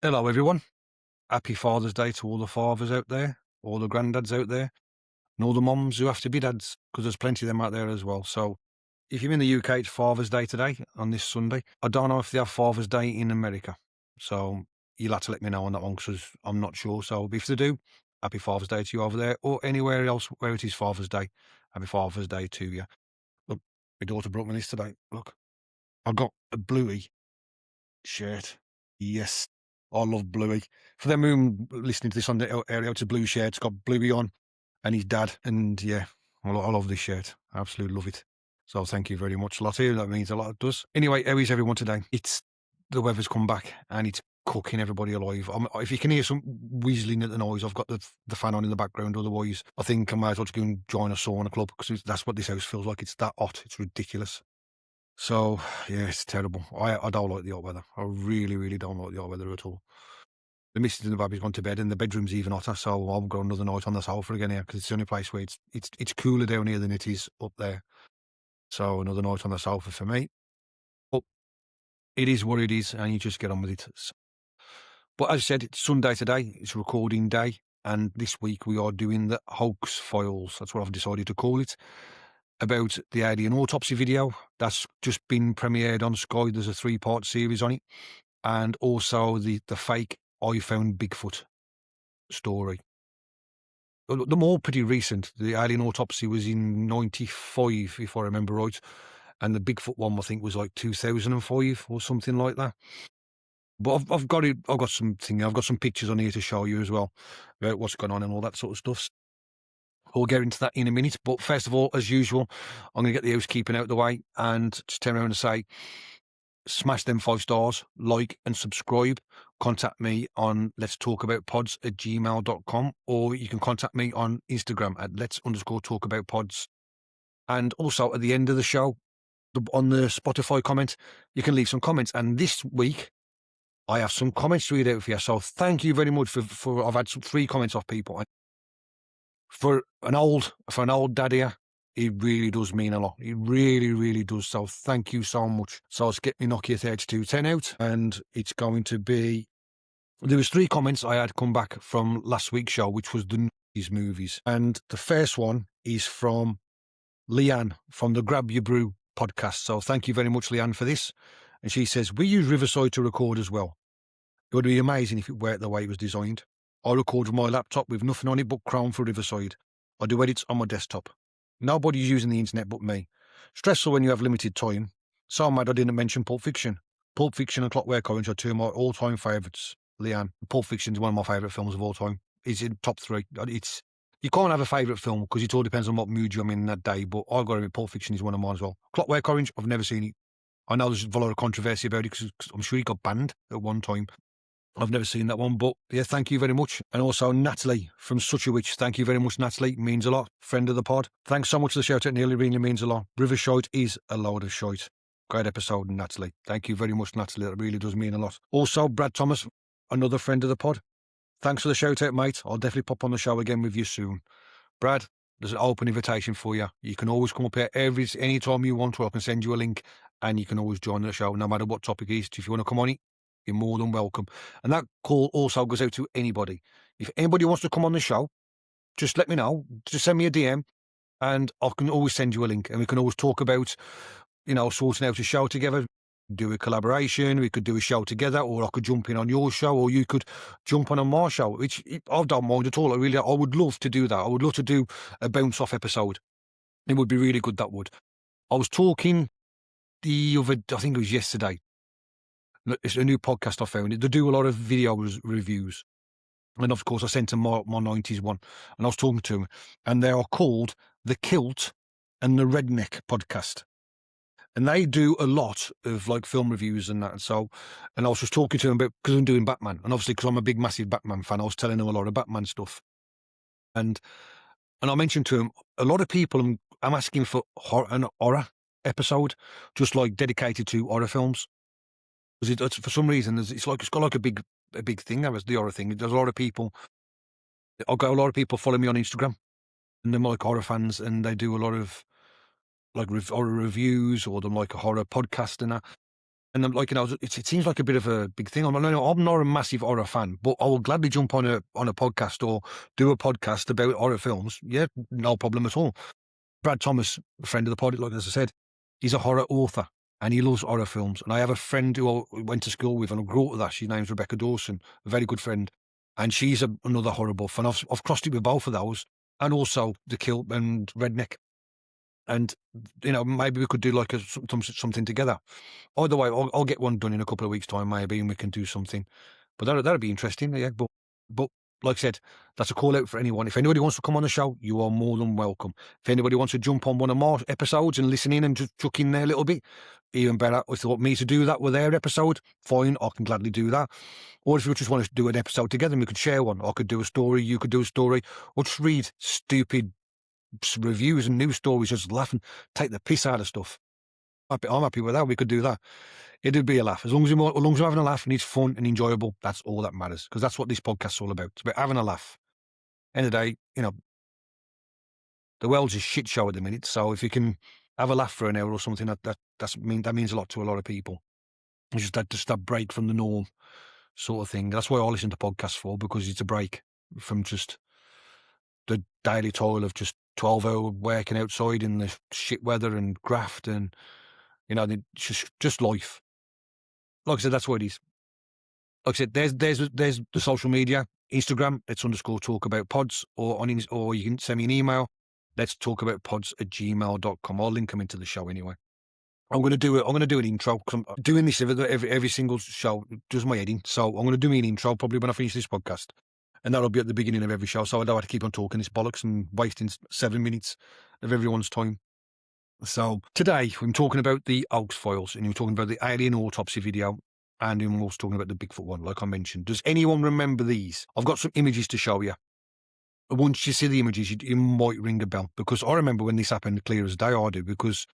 Hello, everyone. Happy Father's Day to all the fathers out there, all the granddads out there, and all the moms who have to be dads, because there's plenty of them out there as well. So, if you're in the UK, it's Father's Day today on this Sunday. I don't know if they have Father's Day in America. So, you'll have to let me know on that one because I'm not sure. So, if they do, happy Father's Day to you over there or anywhere else where it is Father's Day. Happy Father's Day to you. Look, my daughter brought me this today. Look, I got a Bluey shirt. Yes, I love Bluey. For them who listening to this on the area, it's a blue shirt. It's got Bluey on and his dad. And yeah, I love this shirt. I absolutely love it. So thank you very much, Lottie. That means a lot. It does. Anyway, how is everyone today? It's the weather's come back and it's cooking everybody alive. If you can hear some whistling at the noise, I've got the fan on in the background. Otherwise, I think I might as well just go and join a sauna club because that's what this house feels like. It's that hot. It's ridiculous. So, yeah, it's terrible. I don't like the hot weather. I really, really don't like the hot weather at all. The missus and the baby's gone to bed and the bedroom's even hotter, so I'll go another night on the sofa again here because it's the only place where it's cooler down here than it is up there. So another night on the sofa for me. But it is what it is, and you just get on with it. But as I said, it's Sunday today. It's recording day, and this week we are doing the Hoax files. That's what I've decided to call it. About the alien autopsy video that's just been premiered on Sky. There's a 3-part series on it, and also the fake I found Bigfoot story. They're all pretty recent. The alien autopsy was in 95, if I remember right, and the Bigfoot one I think was like 2005 or something like that. But I've got it. I've got some pictures on here to show you as well about what's going on and all that sort of stuff. We'll get into that in a minute. But first of all, as usual, I'm going to get the housekeeping out of the way and just turn around and say, smash them 5 stars, like and subscribe. Contact me on let's talk about pods@gmail.com, or you can contact me on Instagram at let's_talk_about_pods. And also at the end of the show, on the Spotify comment, you can leave some comments. And this week, I have some comments to read out for you. So thank you very much for I've had 3 comments off people. For an old dad here, it really does mean a lot. It really, really does. So thank you so much. So let's get me Nokia 3210 out, and it's going to be. There was 3 comments I had come back from last week's show, which was the movies, and the first one is from Leanne from the Grab Your Brew podcast. So thank you very much, Leanne, for this. And she says, we use Riverside to record as well. It would be amazing if it worked the way it was designed. I record with my laptop with nothing on it but Chrome for Riverside. I do edits on my desktop. Nobody's using the internet but me. Stressful when you have limited time. So mad I didn't mention Pulp Fiction. Pulp Fiction and Clockwork Orange are 2 of my all-time favourites, Leanne. Pulp Fiction is one of my favourite films of all time. It's in top 3. You can't have a favourite film because it all depends on what mood you're in that day, but I've got to admit Pulp Fiction is one of mine as well. Clockwork Orange, I've never seen it. I know there's a lot of controversy about it because I'm sure it got banned at one time. I've never seen that one, but yeah, thank you very much. And also Natalie from Such a Witch. Thank you very much, Natalie. Means a lot. Friend of the pod. Thanks so much for the shout out, Nearly really means a lot. Riverside is a load of shite. Great episode, Natalie. Thank you very much, Natalie. That really does mean a lot. Also, Brad Thomas, another friend of the pod. Thanks for the shout out, mate. I'll definitely pop on the show again with you soon. Brad, there's an open invitation for you. You can always come up here any time you want, or I can send you a link and you can always join the show no matter what topic it is. If you want to come on it, you're more than welcome. And that call also goes out to anybody. If anybody wants to come on the show, just let me know. Just send me a DM and I can always send you a link and we can always talk about, sorting out a show together, do a collaboration. We could do a show together, or I could jump in on your show, or you could jump on my show, which I don't mind at all. I would love to do that. I would love to do a bounce off episode. It would be really good. That would. I was talking I think it was yesterday. It's a new podcast I found. They do a lot of video reviews. And of course, I sent them my 90s one. And I was talking to them. And they are called The Kilt and the Redneck Podcast. And they do a lot of like film reviews and that. And I was just talking to them about, because I'm doing Batman. And obviously, because I'm a big, massive Batman fan, I was telling them a lot of Batman stuff. And I mentioned to them, a lot of people, I'm asking for an horror episode, just like dedicated to horror films. Because for some reason, it's got like a big thing. That was the horror thing. There's a lot of people. I've got a lot of people follow me on Instagram, and they're like horror fans, and they do a lot of like horror reviews, or them like a horror podcast and that. And I'm like, it seems like a bit of a big thing. I'm not a massive horror fan, but I will gladly jump on a podcast or do a podcast about horror films. Yeah, no problem at all. Brad Thomas, a friend of the pod, like as I said, he's a horror author and he loves horror films. And I have a friend who I went to school with and I grew up with that. She name's Rebecca Dawson, a very good friend. And she's another horror buff. And I've crossed it with both of those and also The Kilt and Redneck. And, maybe we could do like something together. Either way, I'll get one done in a couple of weeks' time, maybe, and we can do something. But that'd be interesting, yeah. But like I said, that's a call out for anyone. If anybody wants to come on the show, you are more than welcome. If anybody wants to jump on one of my episodes and listen in and just chuck in there a little bit, even better. If they want me to do that with their episode, fine, I can gladly do that. Or if you just want to do an episode together and we could share one, I could do a story, you could do a story, or just read stupid reviews and news stories, just laugh and take the piss out of stuff. I'm happy with that. We could do that. It'd be a laugh. As long as we're having a laugh and it's fun and enjoyable, that's all that matters. Because that's what this podcast's all about. It's about having a laugh. End of the day, the world's a shit show at the minute. So if you can have a laugh for an hour or something, that means a lot to a lot of people. It's just that break from the norm sort of thing. That's why I listen to podcasts for, because it's a break from just the daily toil of just 12-hour working outside in the shit weather and graft and, just life. Like I said, that's what it is. Like I said, there's the social media, Instagram, _talk about pods, or you can send me an email, let's talk about pods@gmail.com. I'll link them into the show anyway. I'm going to do an intro because I'm doing this every single show, does my editing. So I'm going to do me an intro probably when I finish this podcast. And that'll be at the beginning of every show. So I don't have to keep on talking this bollocks and wasting 7 minutes of everyone's time. So today we're talking about the Hoax files and we're talking about the alien autopsy video. And we're also talking about the Bigfoot one, like I mentioned. Does anyone remember these? I've got some images to show you. Once you see the images, you might ring a bell. Because I remember when this happened, clear as day, I do, because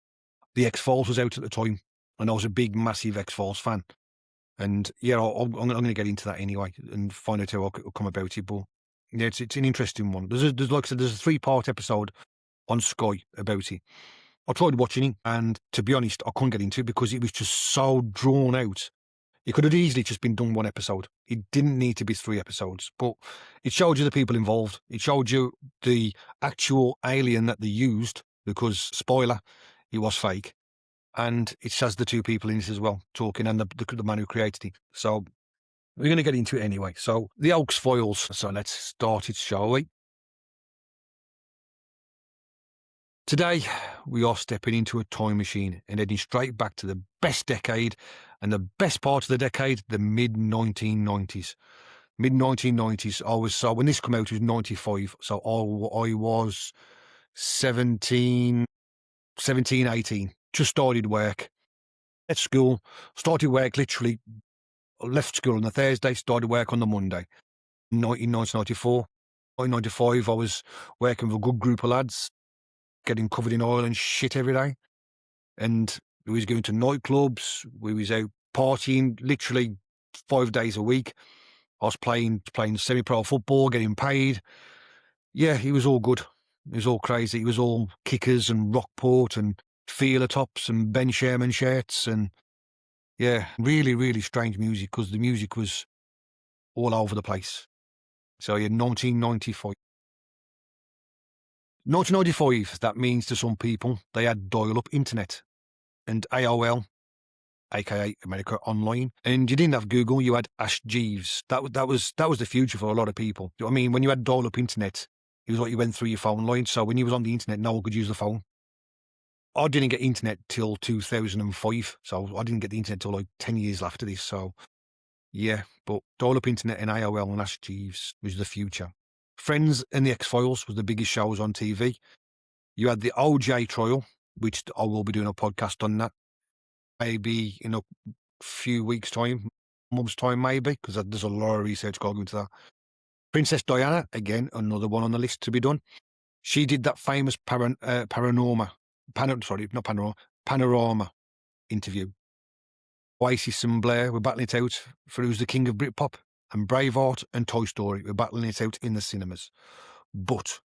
the X-Files was out at the time. And I was a big, massive X-Files fan. And yeah, I'm going to get into that anyway and find out how I'll come about it. But yeah, it's an interesting one. There's like I said, there's a 3-part episode on Sky about it. I tried watching it, and to be honest, I couldn't get into it because it was just so drawn out. It could have easily just been done 1 episode. It didn't need to be 3 episodes, but it showed you the people involved. It showed you the actual alien that they used, because, spoiler, it was fake. And it has the 2 people in it as well, talking, and the man who created it. So we're going to get into it anyway. So the Hoax files. So let's start it, shall we? Today, we are stepping into a time machine and heading straight back to the best decade and the best part of the decade, the mid-1990s. Mid-1990s, so when this came out, it was 95. So I was 17, 18, just started work at school, started work literally, left school on the Thursday, started work on the Monday. 1994, 1995, I was working with a good group of lads, getting covered in oil and shit every day. And we was going to nightclubs. We was out partying literally 5 days a week. I was playing semi-pro football, getting paid. Yeah, it was all good. It was all crazy. It was all kickers and Rockport and Feeler tops and Ben Sherman shirts. And yeah, really, really strange music, because the music was all over the place. So yeah, 1995. 1995, that means to some people, they had dial-up internet and AOL, aka America Online. And you didn't have Google, you had Ask Jeeves. That was the future for a lot of people. You know what I mean? When you had dial-up internet, it was like you went through your phone line. So when you was on the internet, no one could use the phone. I didn't get internet till 2005. So I didn't get the internet till like 10 years after this. So yeah, but dial-up internet and AOL and Ask Jeeves was the future. Friends and the X-Files was the biggest shows on TV. You had the OJ trial, which I will be doing a podcast on that. Maybe in a few weeks' time, months' time, maybe, because there's a lot of research going into that. Princess Diana, again, another one on the list to be done. She did that famous panorama interview. Oasis and Blair were battling it out for who's the king of Britpop, and Braveheart and Toy Story were battling it out in the cinemas. But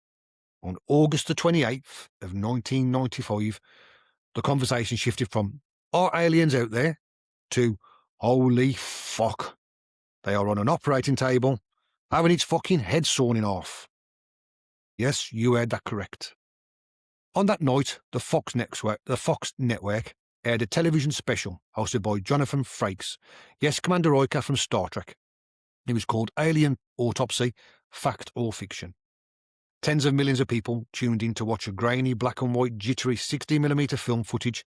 on August the 28th of 1995, the conversation shifted from, are aliens out there, to holy fuck. They are on an operating table, having its fucking head sawn off. Yes, you heard that correct. On that night, the Fox Network aired a television special hosted by Jonathan Frakes. Yes, Commander Riker from Star Trek. It was called Alien Autopsy, Fact or Fiction. Tens of millions of people tuned in to watch a grainy, black and white, jittery 60mm film footage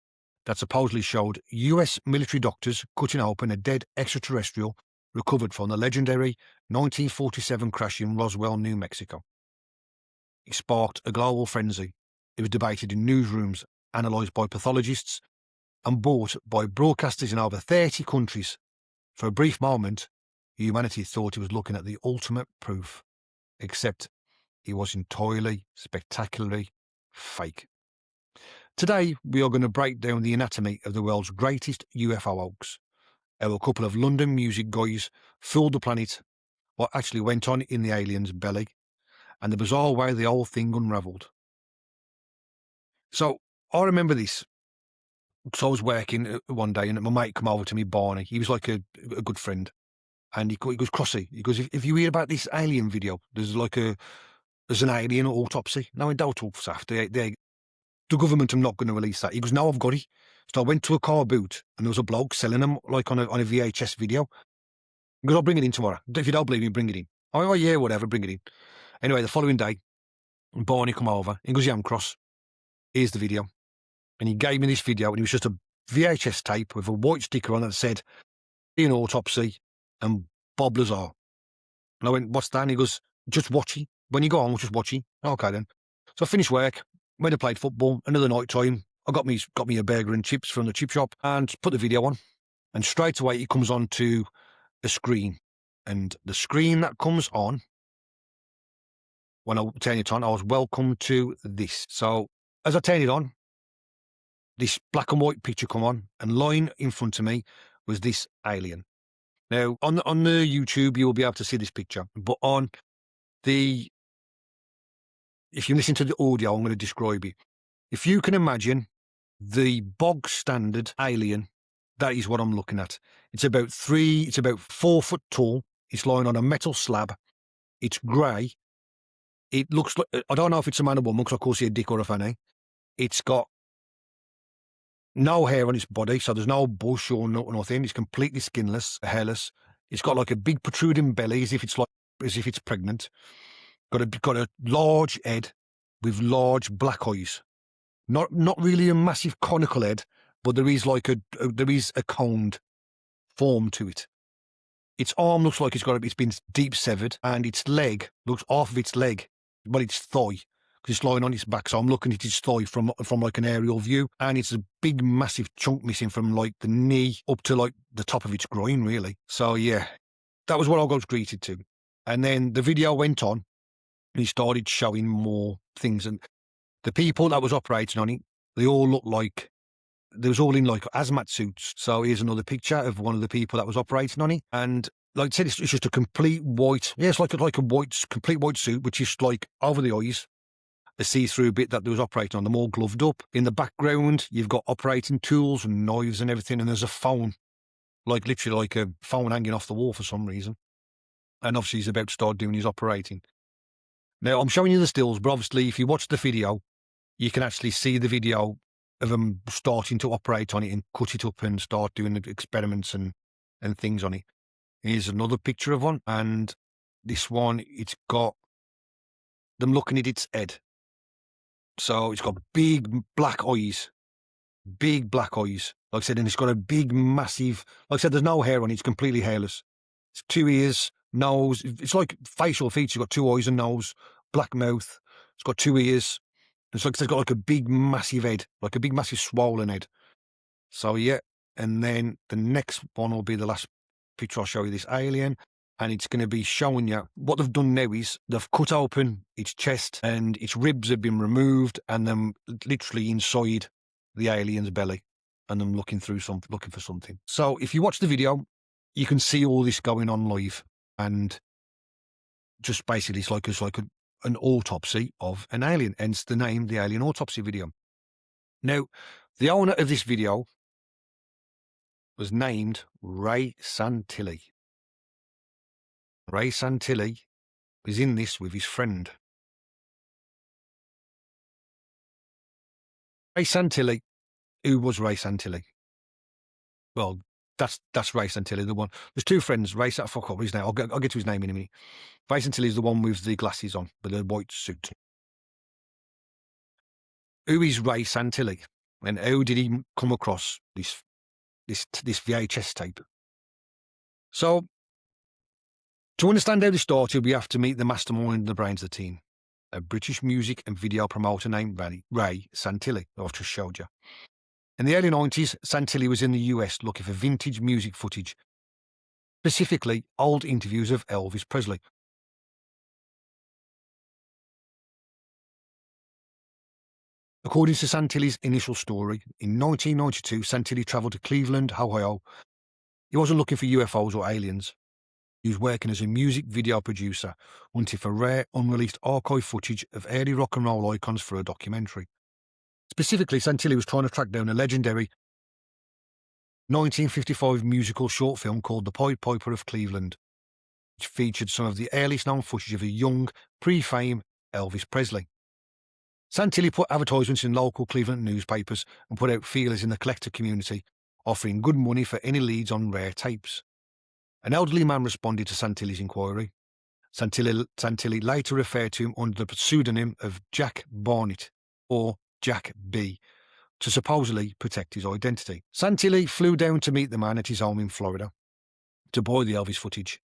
that supposedly showed US military doctors cutting open a dead extraterrestrial recovered from the legendary 1947 crash in Roswell, New Mexico. It sparked a global frenzy. It was debated in newsrooms, analysed by pathologists, and bought by broadcasters in over 30 countries. For a brief moment, humanity thought it was looking at the ultimate proof, except it was entirely, spectacularly fake. Today, we are going to break down the anatomy of the world's greatest UFO hoax, how a couple of London music guys fooled the planet, what actually went on in the alien's belly, and the bizarre way the whole thing unravelled. So, I remember this. So I was working one day and my mate come over to me, Barney. He was like a good friend. And he goes, Crossy, he goes, if you hear about this alien video, there's an alien autopsy. Now, I doubt after the government are not going to release that. He goes, no, I've got it. So I went to a car boot and there was a bloke selling them like on a VHS video. He goes, I'll bring it in tomorrow. If you don't believe me, bring it in. Oh, yeah, whatever, bring it in. Anyway, the following day, Barney come over. He goes, yeah, I'm Cross. Here's the video. And he gave me this video, and it was just a VHS tape with a white sticker on it that said, Alien Autopsy and Bob Lazar. And I went, what's that? And he goes, just watch it. When you go on, just watch it. Okay, then. So I finished work, went and played football. Another night time, I got me a burger and chips from the chip shop and put the video on. And straight away, it comes on to a screen. And the screen that comes on, when I turn it on, I was welcome to this. So as I turn it on, this black and white picture come on, and lying in front of me was this alien. Now, on the YouTube, you will be able to see this picture, but if you listen to the audio, I'm going to describe it. If you can imagine the bog standard alien, that is what I'm looking at. It's about 4 foot tall. It's lying on a metal slab. It's grey. It looks like, I don't know if it's a man or woman, because I can't see a dick or a fanny. It's got no hair on its body, so there's no bush or nothing. It's completely skinless, hairless. It's got like a big protruding belly, as if it's pregnant. Got a large head with large black eyes. Not really a massive conical head, but there is a coned form to it. Its arm looks like it's been deep severed, and its leg looks off of its leg, but its thigh. Because it's lying on its back, so I'm looking at its thigh from like an aerial view, and it's a big massive chunk missing from like the knee up to like the top of its groin, really. So yeah, that was what I was greeted to. And then the video went on and he started showing more things, and the people that was operating on it, they all looked like they was all in like hazmat suits. So here's another picture of one of the people that was operating on it, and like I said, it's just a complete white, it's like a complete white suit, which is like over the eyes, a see-through bit that they was operating on them, all gloved up. In the background, you've got operating tools and knives and everything, and there's a phone, like literally like a phone hanging off the wall for some reason. And obviously he's about to start doing his operating. Now, I'm showing you the stills, but obviously if you watch the video, you can actually see the video of him starting to operate on it and cut it up and start doing the experiments and things on it. Here's another picture of one, and this one, it's got them looking at its head. So it's got big black eyes. Like I said, and it's got a big, massive, like I said, there's no hair on it. It's completely hairless. It's 2 ears, nose. It's like facial features. It's got 2 eyes and nose, black mouth. It's got 2 ears. It's got like a big, massive head, like a big, massive swollen head. So yeah, and then the next one will be the last picture I'll show you, this alien. And it's going to be showing you what they've done now is they've cut open its chest and its ribs have been removed, and them literally inside the alien's belly, and them looking for something. So if you watch the video, you can see all this going on live, and just basically it's like an autopsy of an alien, hence the name, the Alien Autopsy video. Now, the owner of this video, was named Ray Santilli. Ray Santilli was in this with his friend. Ray Santilli. Who was Ray Santilli? Well, that's Ray Santilli, the one. There's two friends. Ray, fuck up his name. I'll get to his name in a minute. Ray Santilli is the one with the glasses on, with the white suit. Who is Ray Santilli, and how did he come across this VHS tape? So, to understand how this started, we have to meet the mastermind and the brains of the team, a British music and video promoter named Ray Santilli, I've just showed you. In the early 90s, Santilli was in the US looking for vintage music footage, specifically old interviews of Elvis Presley. According to Santilli's initial story, in 1992, Santilli travelled to Cleveland, Ohio. He wasn't looking for UFOs or aliens. He was working as a music video producer, hunting for rare, unreleased archive footage of early rock and roll icons for a documentary. Specifically, Santilli was trying to track down a legendary 1955 musical short film called The Pied Piper of Cleveland, which featured some of the earliest known footage of a young, pre-fame Elvis Presley. Santilli put advertisements in local Cleveland newspapers and put out feelers in the collector community, offering good money for any leads on rare tapes. An elderly man responded to Santilli's inquiry. Santilli later referred to him under the pseudonym of Jack Barnett, or Jack B., to supposedly protect his identity. Santilli flew down to meet the man at his home in Florida to buy the Elvis footage.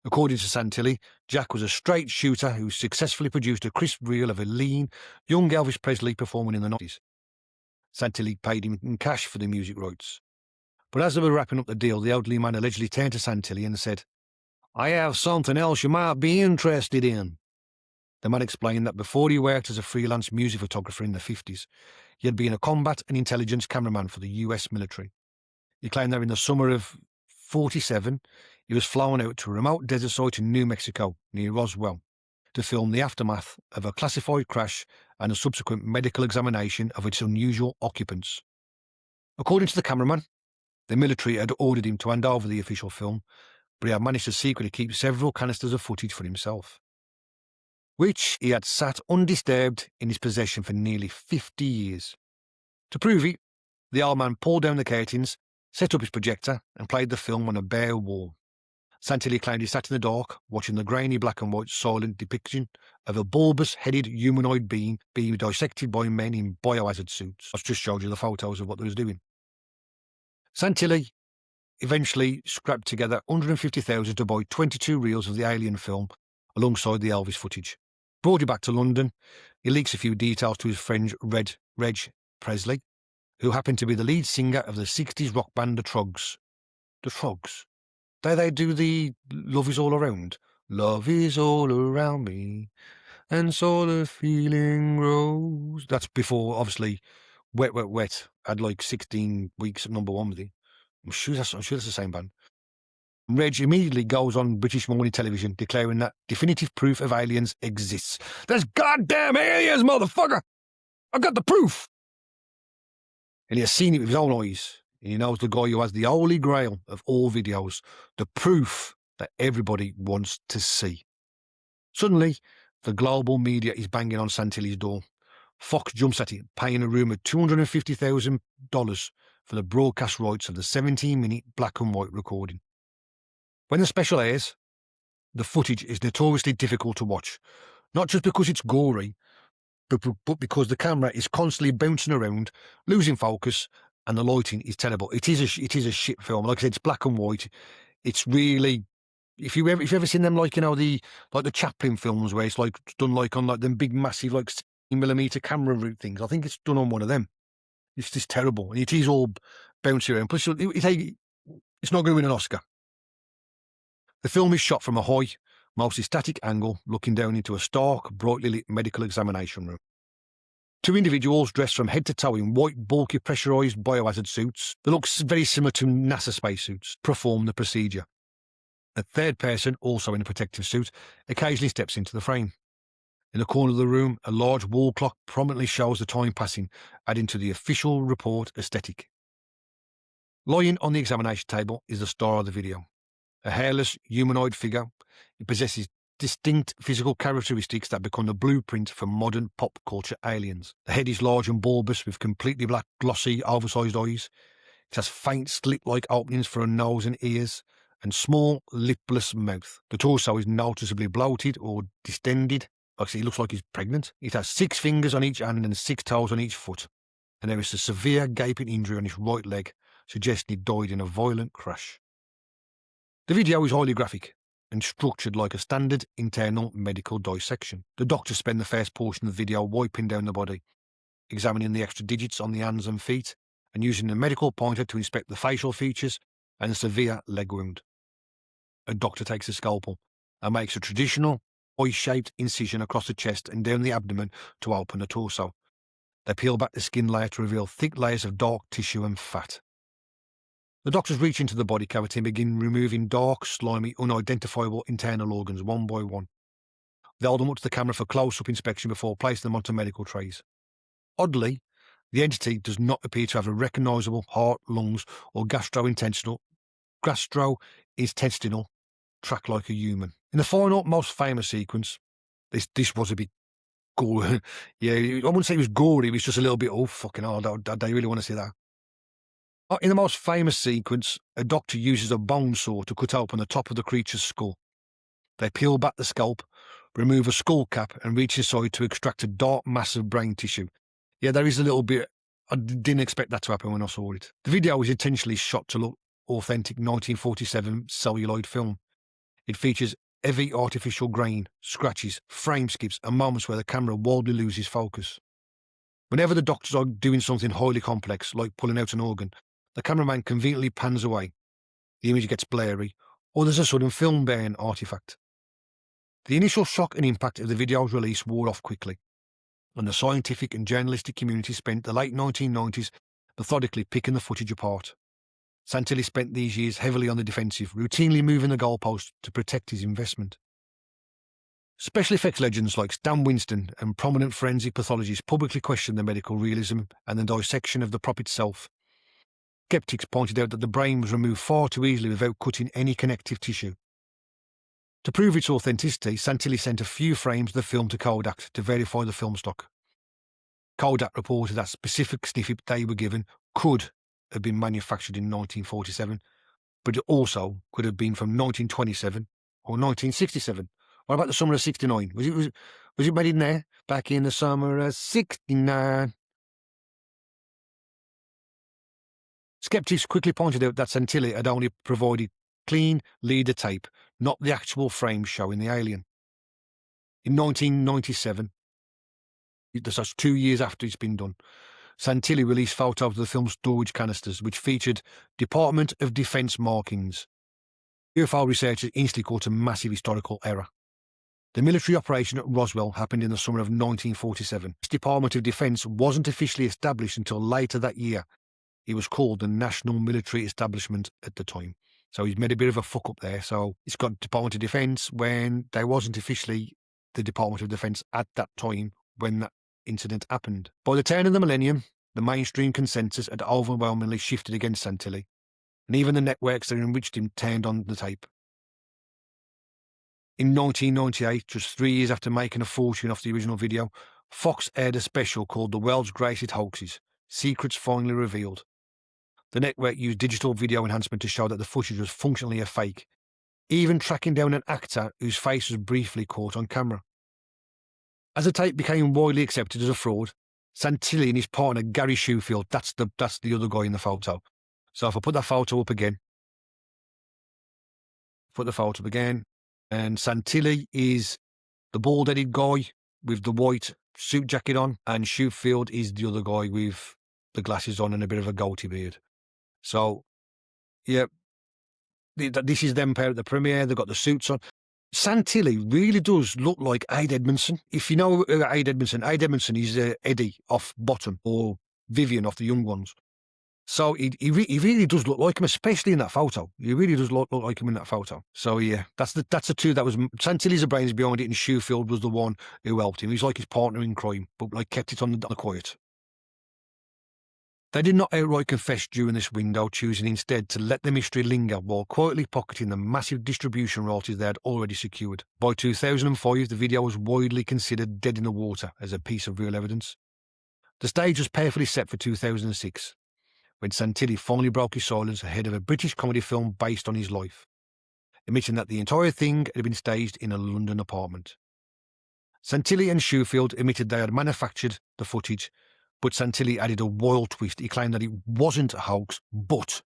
According to Santilli, Jack was a straight shooter who successfully produced a crisp reel of a lean, young Elvis Presley performing in the 90s. Santilli paid him in cash for the music rights. But as they were wrapping up the deal, the elderly man allegedly turned to Santilli and said, "I have something else you might be interested in." The man explained that before he worked as a freelance music photographer in the 50s, he had been a combat and intelligence cameraman for the US military. He claimed that in the summer of 47, he was flown out to a remote desert site in New Mexico, near Roswell, to film the aftermath of a classified crash and a subsequent medical examination of its unusual occupants. According to the cameraman, the military had ordered him to hand over the official film, but he had managed to secretly keep several canisters of footage for himself, which he had sat undisturbed in his possession for nearly 50 years. To prove it, the old man pulled down the curtains, set up his projector, and played the film on a bare wall. Santilli claimed he sat in the dark, watching the grainy black and white silent depiction of a bulbous-headed humanoid being dissected by men in biohazard suits. I've just showed you the photos of what they was doing. Santilli eventually scrapped together $150,000 to buy 22 reels of the alien film alongside the Elvis footage. Brought it back to London. He leaks a few details to his friend Reg Presley, who happened to be the lead singer of the 60s rock band The Trogs. The Trogs? They do the Love Is All Around. Love is all around me, and so the feeling grows. That's before, obviously, Wet, Wet, Wet had like 16 weeks at #1 with it. I'm sure that's the same band. Reg immediately goes on British morning television declaring that definitive proof of aliens exists. There's goddamn aliens, motherfucker! I've got the proof! And he has seen it with his own eyes. And he knows the guy who has the holy grail of all videos, the proof that everybody wants to see. Suddenly, the global media is banging on Santilli's door. Fox jumps at it, paying a rumoured $250,000 for the broadcast rights of the 17-minute black and white recording. When the special airs, the footage is notoriously difficult to watch, not just because it's gory, but because the camera is constantly bouncing around, losing focus, and the lighting is terrible. It is a shit film. Like I said, it's black and white. It's really, if you've ever seen them, like the Chaplin films where it's like done like on like them big massive like 16mm camera route things. I think it's done on one of them. It's just terrible, and it is all bouncy around. Plus, it's not going to win an Oscar. The film is shot from a high, mostly static angle, looking down into a stark, brightly lit medical examination room. Two individuals dressed from head to toe in white, bulky, pressurised biohazard suits that looks very similar to NASA spacesuits perform the procedure. A third person, also in a protective suit, occasionally steps into the frame. In the corner of the room, a large wall clock prominently shows the time passing, adding to the official report aesthetic. Lying on the examination table is the star of the video. A hairless, humanoid figure. It possesses distinct physical characteristics that become the blueprint for modern pop culture aliens. The head is large and bulbous with completely black, glossy, oversized eyes. It has faint slit-like openings for a nose and ears, and small, lipless mouth. The torso is noticeably bloated or distended. Actually, it looks like he's pregnant. It has 6 fingers on each hand and 6 toes on each foot, and there is a severe gaping injury on his right leg, suggesting he died in a violent crash. The video is highly graphic and structured like a standard internal medical dissection. The doctors spend the first portion of the video wiping down the body, examining the extra digits on the hands and feet, and using a medical pointer to inspect the facial features and the severe leg wound. A doctor takes a scalpel and makes a traditional eye-shaped incision across the chest and down the abdomen to open the torso. They peel back the skin layer to reveal thick layers of dark tissue and fat. The doctors reach into the body cavity and begin removing dark, slimy, unidentifiable internal organs one by one. They hold them up to the camera for close-up inspection before placing them onto medical trays. Oddly, the entity does not appear to have a recognisable heart, lungs, or gastrointestinal tract like a human. In the final, most famous sequence, this was a bit gory. Yeah, I wouldn't say it was gory, it was just a little bit, oh, fucking hell, I really want to see that. In the most famous sequence, a doctor uses a bone saw to cut open the top of the creature's skull. They peel back the scalp, remove a skull cap, and reach inside to extract a dark mass of brain tissue. Yeah, there is a little bit. I didn't expect that to happen when I saw it. The video was intentionally shot to look authentic 1947 celluloid film. It features heavy artificial grain, scratches, frame skips, and moments where the camera wildly loses focus. Whenever the doctors are doing something highly complex, like pulling out an organ, the cameraman conveniently pans away. The image gets blurry, or there's a sudden film burn artifact. The initial shock and impact of the video's release wore off quickly, and the scientific and journalistic community spent the late 1990s methodically picking the footage apart. Santilli spent these years heavily on the defensive, routinely moving the goalpost to protect his investment. Special effects legends like Stan Winston and prominent forensic pathologists publicly questioned the medical realism and the dissection of the prop itself. Skeptics pointed out that the brain was removed far too easily without cutting any connective tissue. To prove its authenticity, Santilli sent a few frames of the film to Kodak to verify the film stock. Kodak reported that specific snippet they were given could have been manufactured in 1947, but it also could have been from 1927 or 1967. What about the summer of '69? Was it made in there back in the summer of '69? Skeptics quickly pointed out that Santilli had only provided clean leader tape, not the actual frame showing the alien. In 1997, that's 2 years after it's been done, Santilli released photos of the film's storage canisters, which featured Department of Defense markings. UFO researchers instantly caught a massive historical error. The military operation at Roswell happened in the summer of 1947. This Department of Defense wasn't officially established until later that year. It was called the National Military Establishment at the time. So he's made a bit of a fuck up there. So it's got Department of Defense when there wasn't officially the Department of Defense at that time when that incident happened. By the turn of the millennium, the mainstream consensus had overwhelmingly shifted against Santilli, and even the networks that enriched him turned on the tape. In 1998, just 3 years after making a fortune off the original video, Fox aired a special called The World's Greatest Hoaxes, Secrets Finally Revealed. The network used digital video enhancement to show that the footage was functionally a fake, even tracking down an actor whose face was briefly caught on camera. As the tape became widely accepted as a fraud, Santilli and his partner Gary Shoefield, that's the other guy in the photo. So if I put that photo up again, and Santilli is the bald-headed guy with the white suit jacket on, and Shoefield is the other guy with the glasses on and a bit of a goatee beard. So, yeah, this is them pair at the premiere. They've got the suits on. Santilli really does look like Ade Edmondson. If you know Ade Edmondson is Eddie off Bottom or Vivian off The Young Ones. So he really does look like him, especially in that photo. He really does look like him in that photo. So yeah, that's the two that was Santilli's the brains behind it, and Shoefield was the one who helped him. He's like his partner in crime, but like kept it on the quiet. They did not outright confess during this window, choosing instead to let the mystery linger while quietly pocketing the massive distribution royalties they had already secured. By 2005, the video was widely considered dead in the water as a piece of real evidence. The stage was carefully set for 2006, when Santilli finally broke his silence ahead of a British comedy film based on his life, admitting that the entire thing had been staged in a London apartment. Santilli and Schofield admitted they had manufactured the footage, but Santilli added a wild twist. He claimed that it wasn't a hoax, but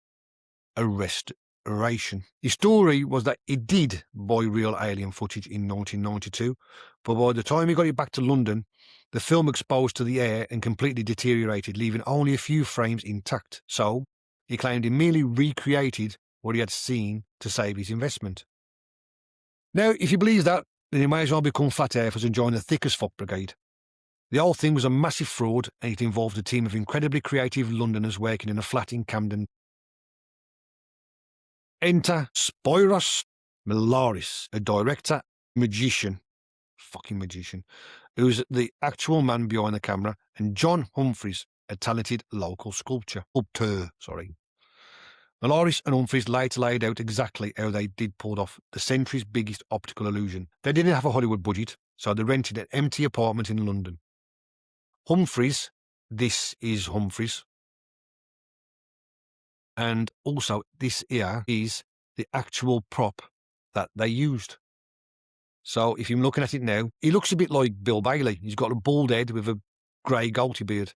a restoration. His story was that he did buy real alien footage in 1992, but by the time he got it back to London, the film exposed to the air and completely deteriorated, leaving only a few frames intact. So, he claimed he merely recreated what he had seen to save his investment. Now, if you believe that, then you may as well become flat earthers and join the thickest fuck brigade. The whole thing was a massive fraud, and it involved a team of incredibly creative Londoners working in a flat in Camden. Enter Spiros Milaris, a director, fucking magician, who's the actual man behind the camera, and John Humphreys, a talented local sculptor. Milaris and Humphreys later laid out exactly how they did pull off the century's biggest optical illusion. They didn't have a Hollywood budget, so they rented an empty apartment in London. Humphreys, this is Humphreys, and also this here is the actual prop that they used. So if you're looking at it now, he looks a bit like Bill Bailey. He's got a bald head with a grey goatee beard,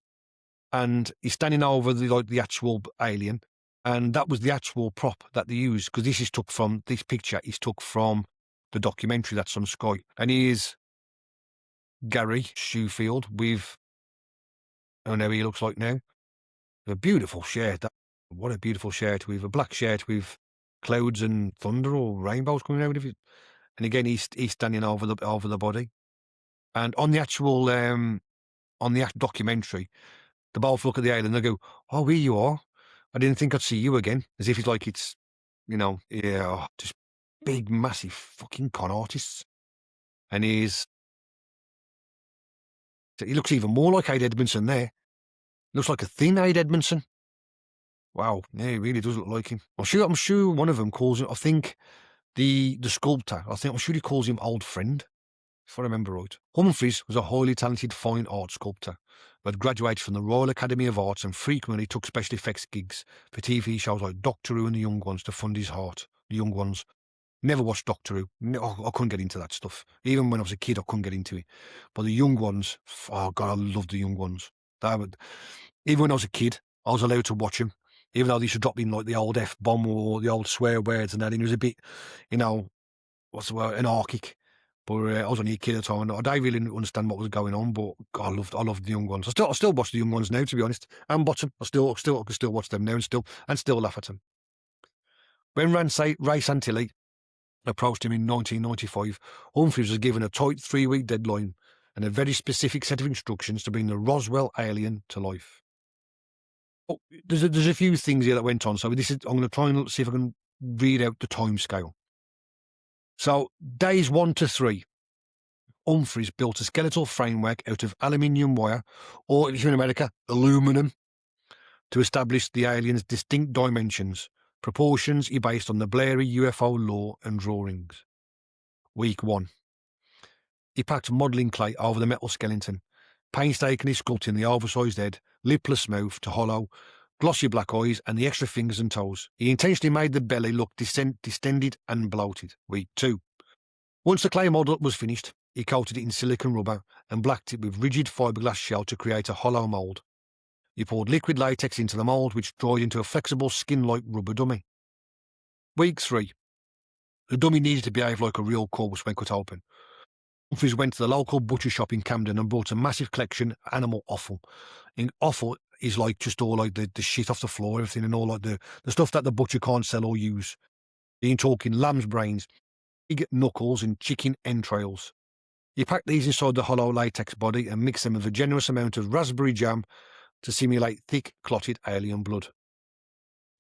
and he's standing over the actual alien, and that was the actual prop that they used, because this picture is took from the documentary that's on Sky, and he is Gary Schofield with, oh no, he looks like now, a beautiful shirt. What a beautiful shirt, with a black shirt with clouds and thunder or rainbows coming out of it. And again, he's standing over the body. And on the actual documentary, they both look at the alien and they go, "Oh, here you are. I didn't think I'd see you again." As if it's like it's, just big, massive fucking con artists. And he looks even more like Aid Edmondson there. Looks like a thin Aid Edmondson. Wow, yeah, he really does look like him. I'm sure one of them calls him, I think, the sculptor, I'm sure he calls him old friend, if I remember right. Humphreys was a highly talented fine art sculptor who had graduated from the Royal Academy of Arts and frequently took special effects gigs for TV shows like Doctor Who and The Young Ones to fund his art. The Young Ones. Never watched Doctor Who. I couldn't get into that stuff. Even when I was a kid, I couldn't get into it. But The Young Ones, oh God, I loved The Young Ones. Even when I was a kid, I was allowed to watch them. Even though they used to drop in like the old F-bomb or the old swear words and that, and it was a bit, what's the word, anarchic. But I was only a kid at the time, and I don't really understand what was going on. But God, I loved the Young Ones. I still watch the Young Ones now, to be honest, and watch them. I can still watch them now and still laugh at them. When Ray Santilli approached him in 1995, Humphreys was given a tight 3-week deadline and a very specific set of instructions to bring the Roswell alien to life. Oh, there's a few things here that went on. So I'm going to try and see if I can read out the time scale. So days 1 to 3, Humphreys built a skeletal framework out of aluminium wire, or if you're in America, aluminum, to establish the alien's distinct dimensions. Proportions he based on the blurry UFO lore and drawings. Week 1. He packed modelling clay over the metal skeleton, painstakingly sculpting the oversized head, lipless mouth to hollow, glossy black eyes, and the extra fingers and toes. He intentionally made the belly look distended and bloated. Week 2. Once the clay model was finished, he coated it in silicon rubber and blacked it with rigid fiberglass shell to create a hollow mould. He poured liquid latex into the mould, which dried into a flexible skin-like rubber dummy. Week 3. The dummy needed to behave like a real corpse when cut open. Humphreys went to the local butcher shop in Camden and bought a massive collection of animal offal. Offal is like just all like the shit off the floor, everything, and all like the stuff that the butcher can't sell or use. He's talking lamb's brains, pig knuckles, and chicken entrails. He packed these inside the hollow latex body and mixed them with a generous amount of raspberry jam to simulate thick, clotted alien blood.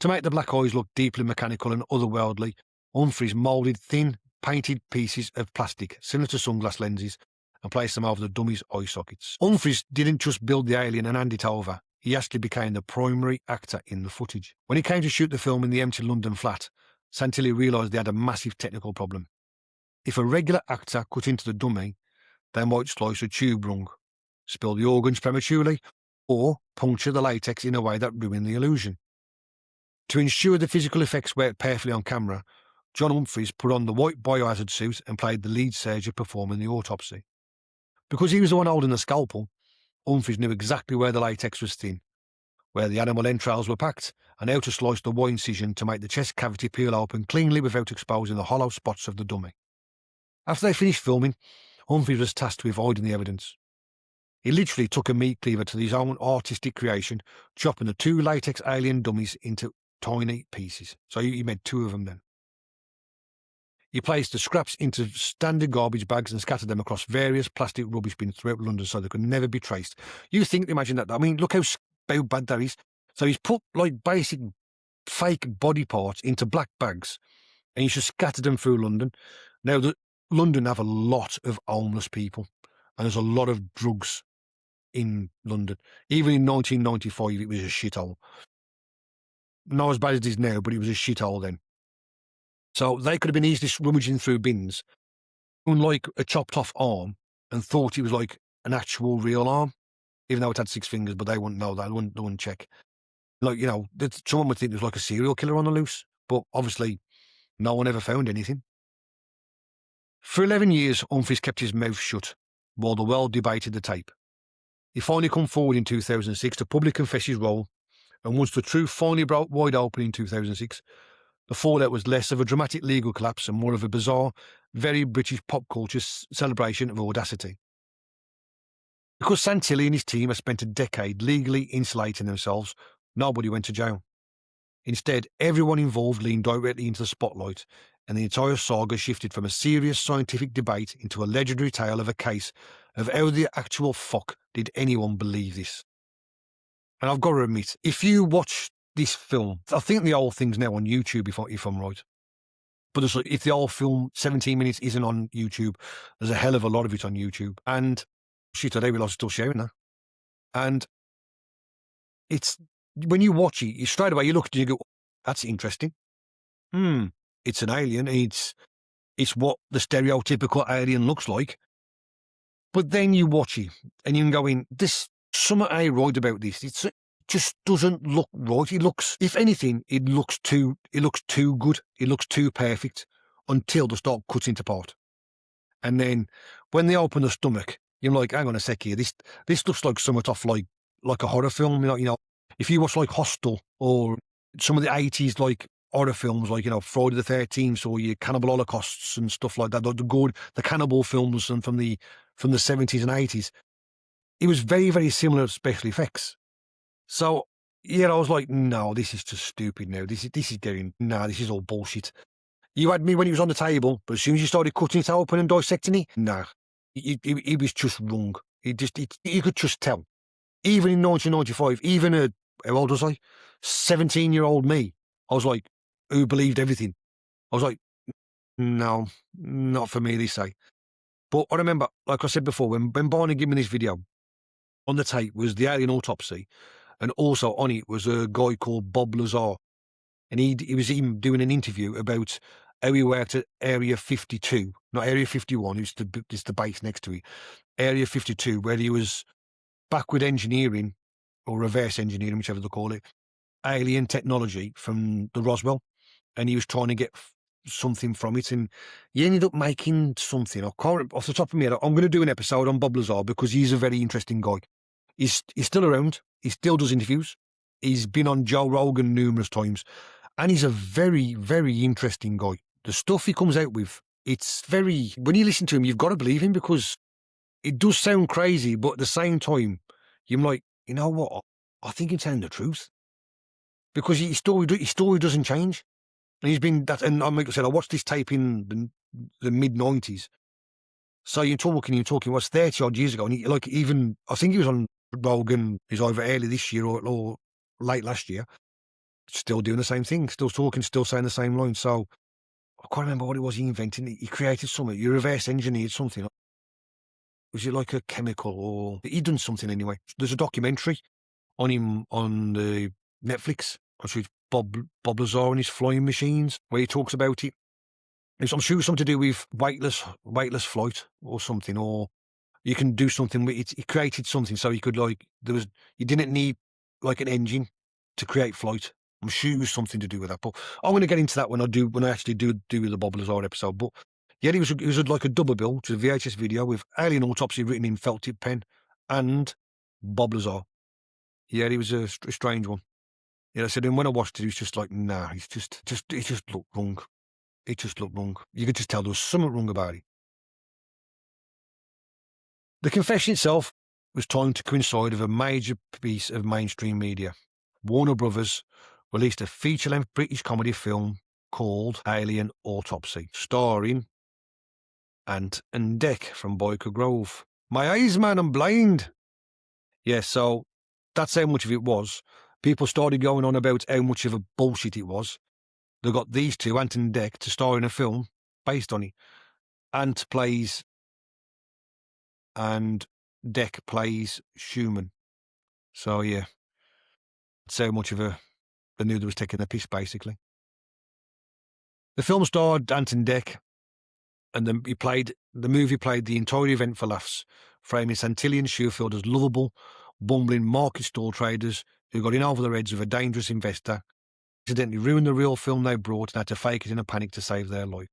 To make the black eyes look deeply mechanical and otherworldly, Humphreys moulded thin, painted pieces of plastic, similar to sunglass lenses, and placed them over the dummy's eye sockets. Humphreys didn't just build the alien and hand it over. he actually became the primary actor in the footage. When he came to shoot the film in the empty London flat, Santilli realised they had a massive technical problem. If a regular actor cut into the dummy, they might slice a tube rung, spill the organs prematurely, or puncture the latex in a way that ruined the illusion. To ensure the physical effects worked perfectly on camera, John Humphreys put on the white biohazard suit and played the lead surgeon performing the autopsy. Because he was the one holding the scalpel, Humphreys knew exactly where the latex was thin, where the animal entrails were packed, and how to slice the Y incision to make the chest cavity peel open cleanly without exposing the hollow spots of the dummy. After they finished filming, Humphreys was tasked with hiding the evidence. He literally took a meat cleaver to his own artistic creation, chopping the 2 latex alien dummies into tiny pieces. So he made 2 of them then. He placed the scraps into standard garbage bags and scattered them across various plastic rubbish bins throughout London so they could never be traced. You think, imagine that. I mean, look how bad that is. So he's put like basic fake body parts into black bags and he's just scattered them through London. Now, London have a lot of homeless people and there's a lot of drugs in London. Even in 1995, it was a shithole. Not as bad as it is now, but it was a shithole then. So they could have been easily rummaging through bins, unlike a chopped off arm, and thought it was like an actual real arm, even though it had 6 fingers, but they wouldn't know that. They wouldn't check. Like, you know, someone would think it was like a serial killer on the loose, but obviously no one ever found anything. For 11 years, Humphreys kept his mouth shut while the world debated the tape. He finally come forward in 2006 to publicly confess his role, and once the truth finally broke wide open in 2006, the fallout was less of a dramatic legal collapse and more of a bizarre, very British pop culture celebration of audacity. Because Santilli and his team have spent a decade legally insulating themselves, nobody went to jail. Instead, everyone involved leaned directly into the spotlight, and the entire saga shifted from a serious scientific debate into a legendary tale of a case of how the actual fuck did anyone believe this. And I've got to admit, if you watch this film, I think the whole thing's now on YouTube if I'm right. But if the whole film, 17 minutes, isn't on YouTube, there's a hell of a lot of it on YouTube. And shit, I didn't realise I was still sharing that. And it's, when you watch it, straight away you look at it and you go, that's interesting. It's an alien. It's what the stereotypical alien looks like. But then you watch it and you can go in, this, something I write about this. It just doesn't look right. It looks, if anything, it looks too good. It looks too perfect until they start cutting to part. And then when they open the stomach, you're like, hang on a sec here. This looks like something off like a horror film. You know, if you watch like Hostel or some of the 80s like horror films, like, you know, Friday the 13th or your Cannibal Holocausts and stuff like that, the cannibal films and from the 70s and 80s, it was very, very similar special effects. So, yeah, I was like, no, this is just stupid now. This is all bullshit. You had me when it was on the table, but as soon as you started cutting it open and dissecting it, nah, it was just wrong. You could just tell. Even in 1995, even how old was I? 17-year-old me, I was like, who believed everything? I was like, no, not for me, they say. But I remember, like I said before, when Barney gave me this video, on the tape was the alien autopsy, and also on it was a guy called Bob Lazar. And he was even doing an interview about how he worked at Area 52, not Area 51, it's the base next to it, Area 52, where he was backward engineering, or reverse engineering, whichever they call it, alien technology from the Roswell. And he was trying to get something from it, and he ended up making something. I can't, off the top of my head, I'm going to do an episode on Bob Lazar because he's a very interesting guy. He's still around. He still does interviews. He's been on Joe Rogan numerous times. And he's a very, very interesting guy. The stuff he comes out with, it's very, when you listen to him, you've got to believe him because it does sound crazy, but at the same time, you're like, you know what? I think he's telling the truth. Because his story doesn't change. And he's been that, and like I said, I watched this tape in the mid-90s. So you're talking, what's 30 odd years ago, and I think he was on Rogan, he's either early this year or late last year, still doing the same thing, still talking, still saying the same line. So I can't remember what it was he invented. He created something, he reverse engineered something. Was it like a chemical, or he'd done something anyway? There's a documentary on him on the Netflix. I see Bob Lazar and his flying machines, where he talks about it. I'm sure it's something to do with weightless flight or something, or you can do something with it. He created something so he could you didn't need like an engine to create flight. I'm sure it was something to do with that, but I'm going to get into that when I actually do the Bob Lazar episode. But yeah, it was like a double bill, which is a VHS video with Alien Autopsy written in felt tip pen and Bob Lazar. Yeah, it was a strange one. Yeah, so then when I watched it, it was just like, nah, it just looked wrong. It just looked wrong. You could just tell there was something wrong about it. The confession itself was timed to coincide with a major piece of mainstream media. Warner Brothers released a feature-length British comedy film called Alien Autopsy, starring Ant and Dec from Boyka Grove. My eyes, man, I'm blind. Yeah, so that's how much of it was. People started going on about how much of a bullshit it was. They got these two, Ant and Dec, to star in a film based on it. Ant plays and Dec plays Schumann. So yeah, so much of they knew they was taking a piss, basically. The film starred Anton Dec, and the movie played the entire event for laughs, framing Santilli and Schofield as lovable, bumbling market stall traders who got in over their heads with a dangerous investor, accidentally ruined the real film they brought and had to fake it in a panic to save their life.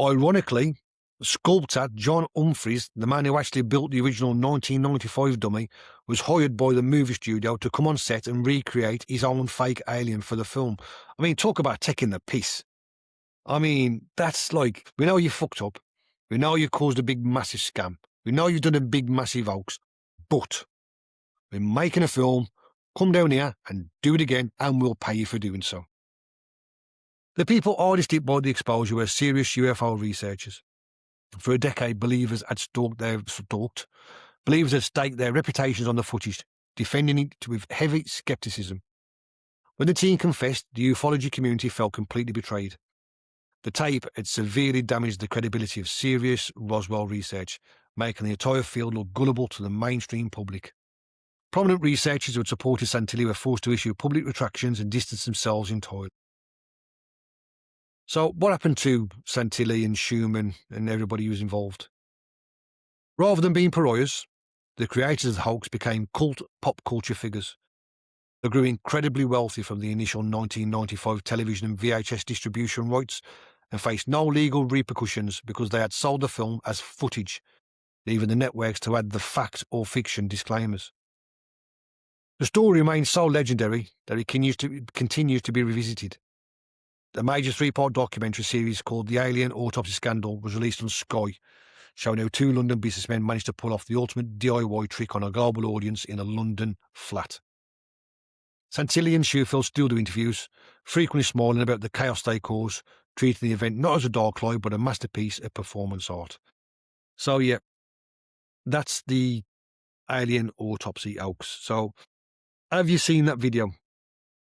Ironically, sculptor John Humphreys, the man who actually built the original 1995 dummy, was hired by the movie studio to come on set and recreate his own fake alien for the film. I mean, talk about taking the piss. I mean, that's like, we know you fucked up. We know you caused a big, massive scam. We know you've done a big, massive hoax. But we're making a film. Come down here and do it again, and we'll pay you for doing so. The people hardest hit by the exposure were serious UFO researchers. For a decade, believers had staked their reputations on the footage, defending it with heavy skepticism. When the team confessed, the ufology community felt completely betrayed. The tape had severely damaged the credibility of serious Roswell research, making the entire field look gullible to the mainstream public. Prominent researchers who had supported Santilli were forced to issue public retractions and distance themselves entirely. So what happened to Santilli and Schumann and everybody who was involved? Rather than being pariahs, the creators of the hoax became cult pop culture figures. They grew incredibly wealthy from the initial 1995 television and VHS distribution rights and faced no legal repercussions because they had sold the film as footage, leaving the networks to add the fact or fiction disclaimers. The story remains so legendary that it continues to be revisited. A major 3-part documentary series called The Alien Autopsy Scandal was released on Sky, showing how 2 London businessmen managed to pull off the ultimate DIY trick on a global audience in a London flat. Santilli and Schofield still do interviews, frequently smiling about the chaos they cause, treating the event not as a dark lie but a masterpiece of performance art. So yeah, that's the Alien Autopsy hoax. So have you seen that video?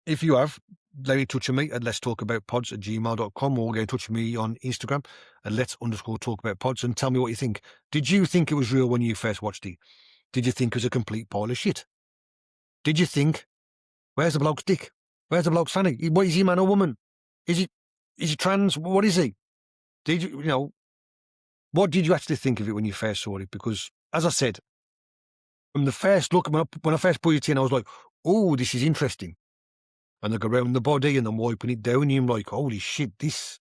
If you have, let me touch on me at letstalkaboutpods@gmail.com, or get in touch with me on Instagram at lets_talkaboutpods and tell me what you think. Did you think it was real when you first watched it? Did you think it was a complete pile of shit? Did you think, where's the bloke's dick? Where's the bloke's fanny? What is he, man or woman? Is he trans? What is he? Did you, what did you actually think of it when you first saw it? Because, as I said, from the first look, when I first put it in, I was like, oh, this is interesting. And they go around the body and then wiping it down, and you're like, holy shit, this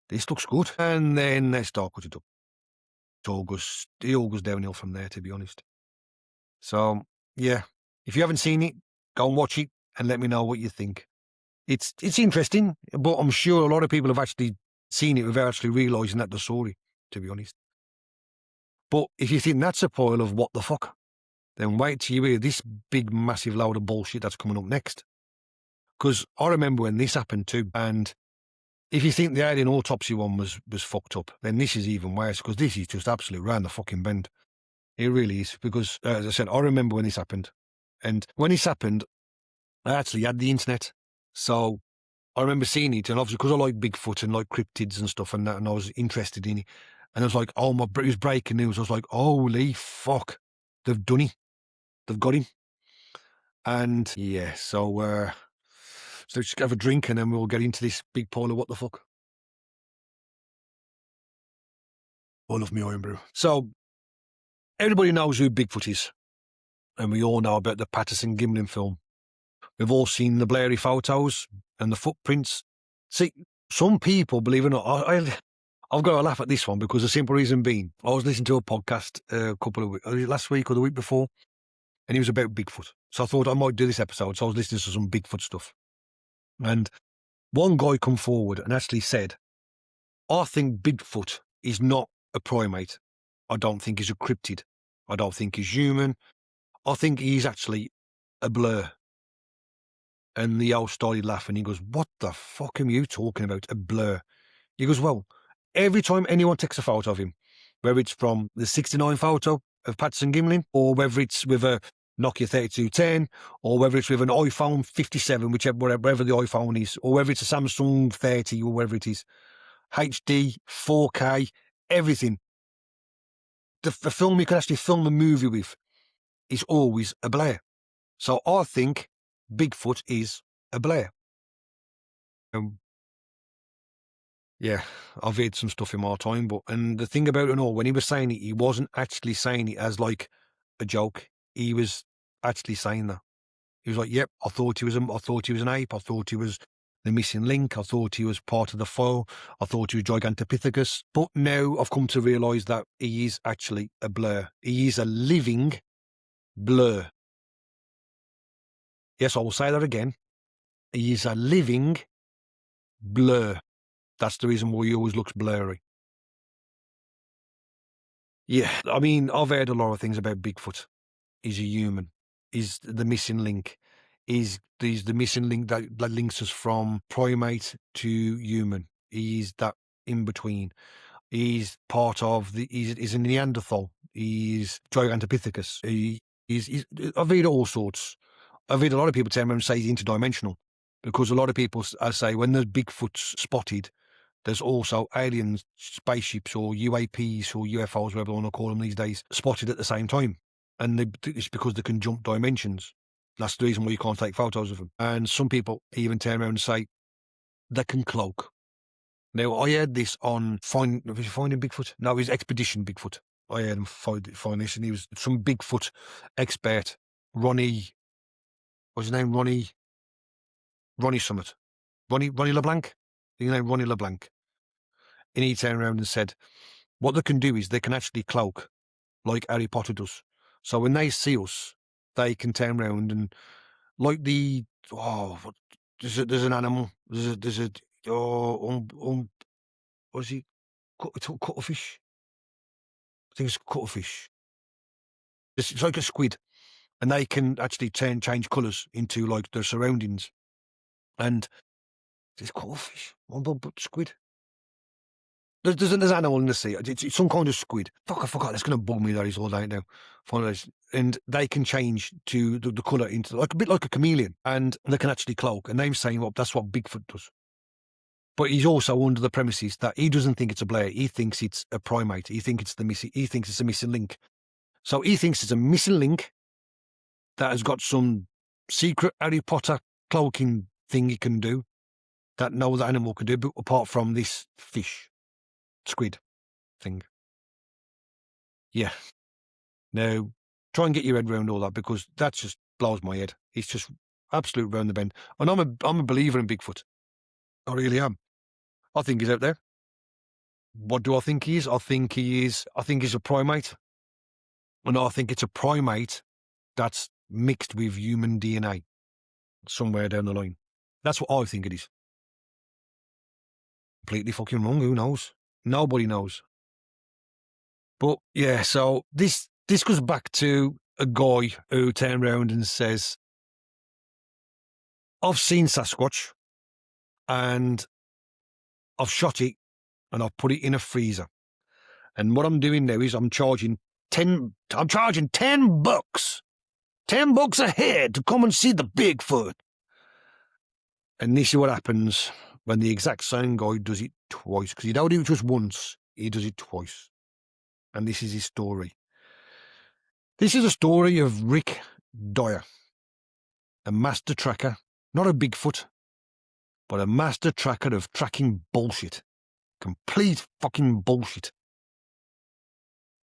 looks good. And then they start cutting it up. It all goes downhill from there, to be honest. So, yeah, if you haven't seen it, go and watch it and let me know what you think. It's interesting, but I'm sure a lot of people have actually seen it without actually realising that the story, to be honest. But if you think that's a pile of what the fuck, then wait till you hear this big, massive load of bullshit that's coming up next. Because I remember when this happened too, and if you think the Alien Autopsy one was fucked up, then this is even worse, because this is just absolute round the fucking bend. It really is, because, as I said, I remember when this happened. And when this happened, I actually had the internet. So I remember seeing it, and obviously because I like Bigfoot and like cryptids and stuff and that, and I was interested in it. And I was like, it was breaking news. I was like, holy fuck, they've done it. they've got him. And yeah, so just have a drink and then we'll get into this big pile of what the fuck. I love me iron brew. So everybody knows who Bigfoot is, and we all know about the Patterson-Gimlin film. We've all seen the blurry photos and the footprints. See, some people, believe it or not, I've got to laugh at this one because the simple reason being, I was listening to a podcast a couple of weeks, last week or the week before, and it was about Bigfoot. So I thought I might do this episode. So I was listening to some Bigfoot stuff. And one guy come forward and actually said, I think Bigfoot is not a primate. I don't think he's a cryptid. I don't think he's human. I think he's actually a blur. And the old started laughing. He goes, what the fuck are you talking about? A blur. He goes, well, every time anyone takes a photo of him, whether it's from the 69 photo of Patterson-Gimlin, or whether it's with a Nokia 3210, or whether it's with an iPhone 57, wherever the iPhone is, or whether it's a Samsung 30, or wherever it is, HD, 4K, everything. The film you can actually film a movie with is always a blur. So I think Bigfoot is a blur. Yeah, I've heard some stuff in my time, and the thing about it all, when he was saying it, he wasn't actually saying it as like a joke. He was actually saying that. He was like, "Yep, I thought he was an ape. I thought he was the missing link. I thought he was part of the foe. I thought he was Gigantopithecus. But now I've come to realise that he is actually a blur. He is a living blur. Yes, I will say that again. He is a living blur. That's the reason why he always looks blurry." Yeah, I mean, I've heard a lot of things about Bigfoot. He's a human. He's the missing link. He's the missing link that links us from primate to human. He's that in between. He's part of he's a Neanderthal. He's Gigantopithecus. I've heard all sorts. I've heard a lot of people turn around and say he's interdimensional because a lot of people say when there's Bigfoot's spotted, there's also alien spaceships or UAPs or UFOs, whatever you want to call them these days, spotted at the same time. And it's because they can jump dimensions. That's the reason why you can't take photos of them. And some people even turn around and say they can cloak. Now, I heard this on Finding Bigfoot. No, it was Expedition Bigfoot. I heard him find this, and he was some Bigfoot expert, Ronnie. What's his name? Ronnie Summit. Ronnie LeBlanc. His name Ronnie LeBlanc. And he turned around and said, what they can do is they can actually cloak like Harry Potter does. So when they see us, they can turn around and like there's an animal. There's a what is he? Cuttlefish. I think it's cuttlefish. It's like a squid, and they can actually change colours into like their surroundings. And it's cuttlefish, squid. There's an animal in the sea. It's some kind of squid. Fuck, I forgot. It's going to bug me that he's all day now. And they can change to the colour into like a bit like a chameleon, and they can actually cloak. And they're saying, well, that's what Bigfoot does. But he's also under the premises that he doesn't think it's a blur. He thinks it's a primate. He thinks it's a missing link. So he thinks it's a missing link that has got some secret Harry Potter cloaking thing it can do that no other animal can do, but apart from this squid thing. Yeah. Now, try and get your head around all that because that just blows my head. It's just absolute round the bend. And I'm a believer in Bigfoot. I really am. I think he's out there. What do I think he is? I think he's a primate. And I think it's a primate that's mixed with human DNA somewhere down the line. That's what I think it is. Completely fucking wrong. Who knows? Nobody knows. But yeah, so this goes back to a guy who turned around and says, I've seen Sasquatch and I've shot it and I've put it in a freezer. And what I'm doing now is I'm charging 10 bucks. 10 bucks a head to come and see the Bigfoot. And this is what happens when the exact same guy does it twice. Because he don't do it just once, he does it twice. And this is his story. This is a story of Rick Dyer, a master tracker, not a Bigfoot, but a master tracker of tracking bullshit. Complete fucking bullshit.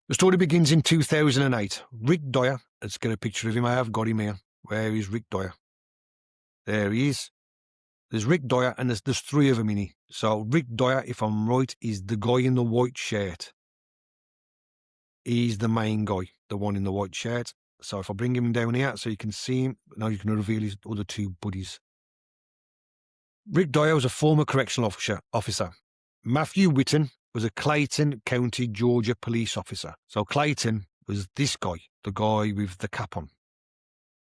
The story begins in 2008. Rick Dyer, let's get a picture of him. I have got him here. Where is Rick Dyer? There he is. There's Rick Dyer, and there's three of them in here. So Rick Dyer, if I'm right, is the guy in the white shirt. He's the main guy, the one in the white shirt. So if I bring him down here so you can see him, now you can reveal his other two buddies. Rick Dyer was a former correctional officer. Matthew Whitten was a Clayton County, Georgia police officer. So Clayton was this guy, the guy with the cap on.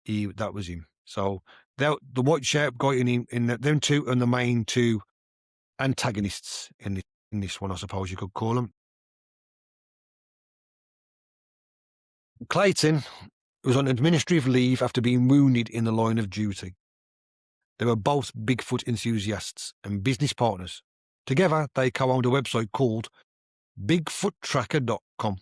That was him. So the white shirt guy in them two and the main two antagonists in this one, I suppose you could call them. Clayton was on administrative leave after being wounded in the line of duty. They were both Bigfoot enthusiasts and business partners. Together, they co-owned a website called BigfootTracker.com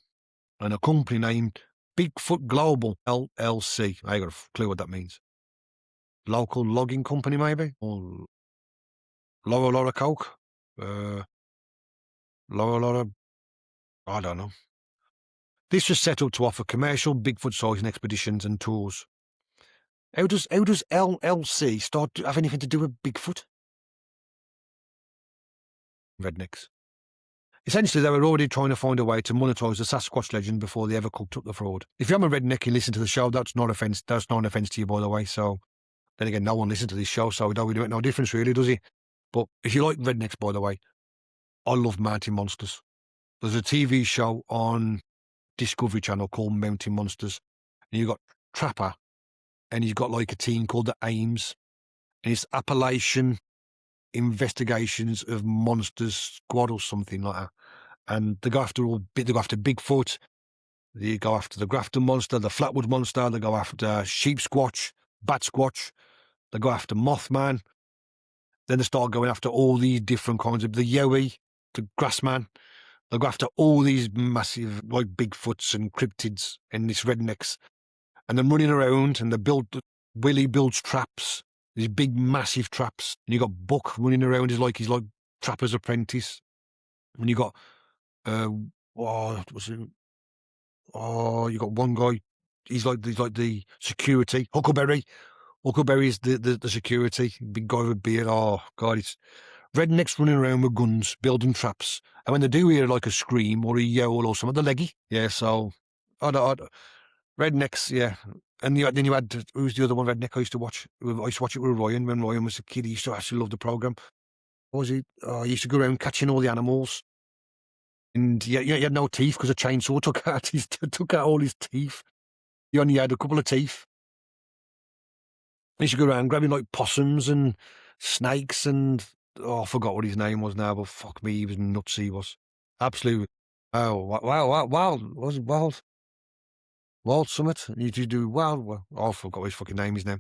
and a company named Bigfoot Global LLC. I got a clue what that means. Local logging company, maybe? Or Laura Coke? Laura, I don't know. This was set up to offer commercial Bigfoot sizing expeditions and tours. How does LLC start to have anything to do with Bigfoot? Rednecks. Essentially, they were already trying to find a way to monetize the Sasquatch legend before they ever cooked up the fraud. If you're a redneck and listen to the show, that's not an offence to you, by the way. So, then again, no one listens to this show, so it don't really make no difference, really, does it? But if you like rednecks, by the way, I love Mountain Monsters. There's a TV show on Discovery Channel called Mountain Monsters, and you've got Trapper, and he's got like a team called the Ames, and it's Appalachian Investigations of Monsters Squad or something like that. And they go after Bigfoot, they go after the Grafton Monster, the Flatwood Monster, they go after Sheep Squatch, Bat Squatch, they go after Mothman. Then they start going after all these different kinds of the Yowie, the Grassman. They go after all these massive like Bigfoots and cryptids and these rednecks. And they're running around and Willie builds traps, these big massive traps. And you got Buck running around, he's like Trapper's Apprentice. And you got you got one guy, he's like the security, Huckleberry. Huckleberry is the security, big guy with a beard. Oh God, it's rednecks running around with guns, building traps. And when they do hear like a scream or a yowl or something, they're leggy. Yeah, so rednecks, yeah. And then you had, who's the other one redneck I used to watch? I used to watch it with Ryan when Ryan was a kid. He used to actually love the program. What was he? Oh, he used to go around catching all the animals. And he had no teeth because a chainsaw took out all his teeth. He only had a couple of teeth. He used to go around grabbing like possums and snakes and, I forgot what his name was now, but fuck me, he was nuts, he was. Absolutely. Oh, Wild Summit. You do Wild, I forgot what his fucking name is now.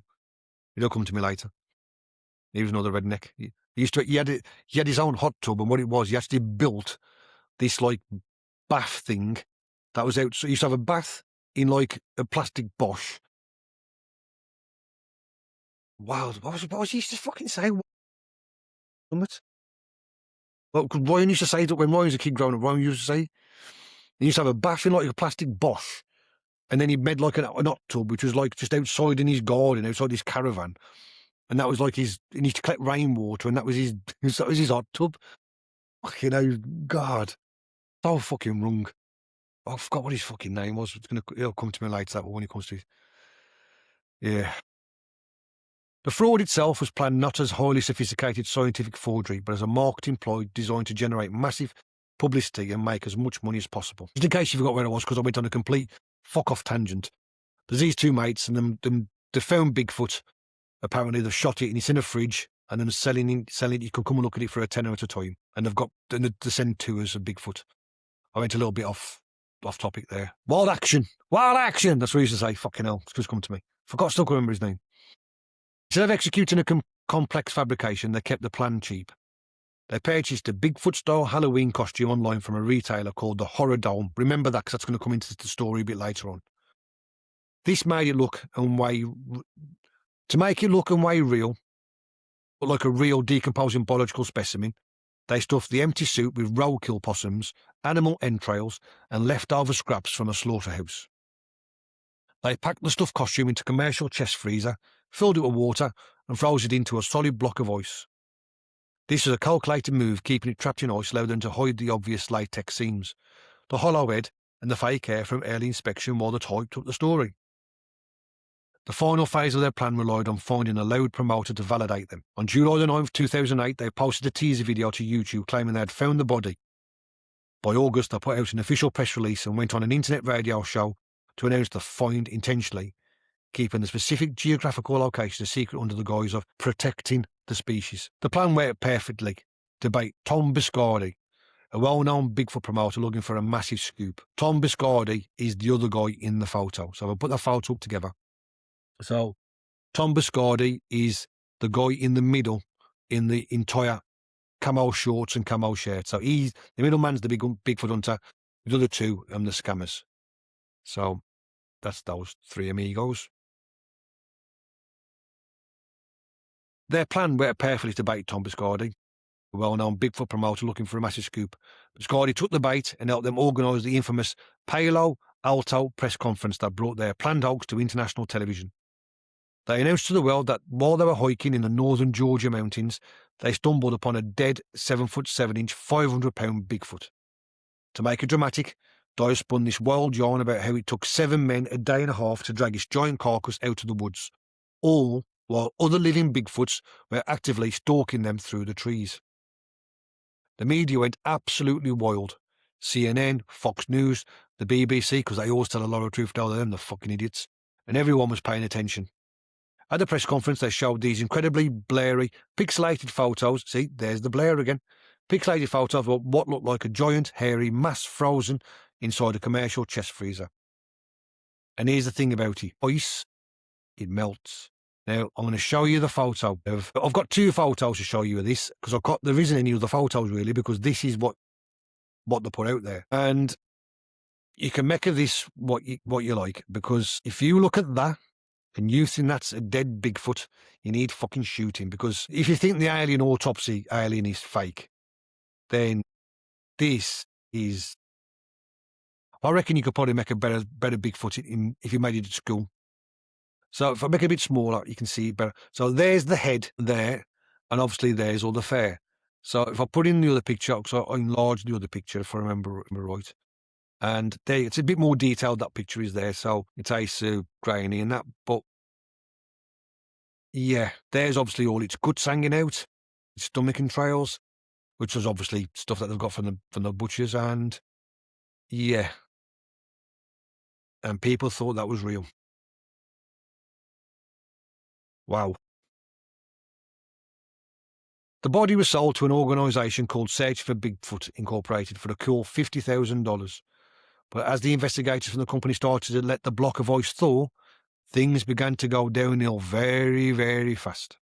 It'll come to me later. He was another redneck. He had his own hot tub, and what it was, he actually built this like bath thing that was out. So he used to have a bath in like a plastic Bosch. Wild, what was he used to fucking say? Summit. Well, Ryan used to say that when Ryan was a kid growing up. Ryan used to say he used to have a bath in like a plastic Bosch, and then he made like an hot tub, which was like just outside in his garden, outside his caravan, and that was like he used to collect rainwater, and that was his hot tub. Fucking hell, God, so fucking wrong. I forgot what his fucking name was. It'll come to me later when it comes to it. Yeah. The fraud itself was planned not as highly sophisticated scientific forgery, but as a marketing ploy designed to generate massive publicity and make as much money as possible. Just in case you forgot where I was, because I went on a complete fuck-off tangent. There's these two mates, and they found Bigfoot. Apparently they've shot it, and it's in a fridge, and then selling it. You can come and look at it for a tenner at a time. And they send tours of Bigfoot. I went a little bit off topic there. Wild action. That's what he used to say. Fucking hell, it's just come to me. Still can't remember his name. Instead of executing a complex fabrication, they kept the plan cheap. They purchased a Bigfoot-style Halloween costume online from a retailer called the Horror Dome. Remember that, because that's going to come into the story a bit later on. This made it look and weigh, to make it look and weigh real, like a real decomposing biological specimen, they stuffed the empty suit with roadkill possums, animal entrails, and leftover scraps from a slaughterhouse. They packed the stuffed costume into a commercial chest freezer, filled it with water, and froze it into a solid block of ice. This was a calculated move, keeping it trapped in ice allowed them to hide the obvious latex seams, the hollow head, and the fake hair from early inspection while the type took the story. The final phase of their plan relied on finding a loud promoter to validate them. On July the 9th, 2008, they posted a teaser video to YouTube claiming they had found the body. By August, they put out an official press release and went on an internet radio show to announce the find intentionally, keeping the specific geographical location a secret under the guise of protecting the species. The plan worked perfectly to bait Tom Biscardi, a well-known Bigfoot promoter looking for a massive scoop. Tom Biscardi is the other guy in the photo. So I'll put the photo up together. So Tom Biscardi is the guy in the middle in the entire camo shorts and camo shirt. So the middleman's the Bigfoot hunter, the other two the scammers. So that's those three amigos. Their plan worked perfectly to bait Tom Biscardi, a well-known Bigfoot promoter looking for a massive scoop. Biscardi took the bait and helped them organise the infamous Palo Alto press conference that brought their planned hoax to international television. They announced to the world that while they were hiking in the northern Georgia mountains, they stumbled upon a dead 7'7" 500-pound Bigfoot. To make it dramatic, Dyer spun this wild yarn about how it took 7 men a day and a half to drag his giant carcass out of the woods, all while other living Bigfoots were actively stalking them through the trees. The media went absolutely wild. CNN, Fox News, the BBC, because they always tell a lot of truth, don't they? Them the fucking idiots. And everyone was paying attention. At the press conference, they showed these incredibly blurry, pixelated photos. See, there's the blur again. Pixelated photos of what looked like a giant, hairy mass frozen inside a commercial chest freezer. And here's the thing about it. Ice, it melts. Now, I'm going to show you the photo. I've got 2 photos to show you of this, because there isn't any other photos really, because this is what they put out there. And you can make of this what you like, because if you look at that, and you think that's a dead Bigfoot, you need fucking shooting. Because if you think the alien autopsy alien is fake, then this is... I reckon you could probably make a better Bigfoot if you made it at school. So if I make it a bit smaller, you can see it better. So there's the head there, and obviously there's all the fur. So if I put in the other picture, so I enlarge the other picture if I remember right, and there it's a bit more detailed. That picture is there, so it's so grainy and that. But yeah, there's obviously all its guts hanging out, its stomach entrails, which was obviously stuff that they've got from the butchers, and yeah, and people thought that was real. Wow. The body was sold to an organisation called Search for Bigfoot Incorporated for a cool $50,000. But as the investigators from the company started to let the block of ice thaw, things began to go downhill very, very fast.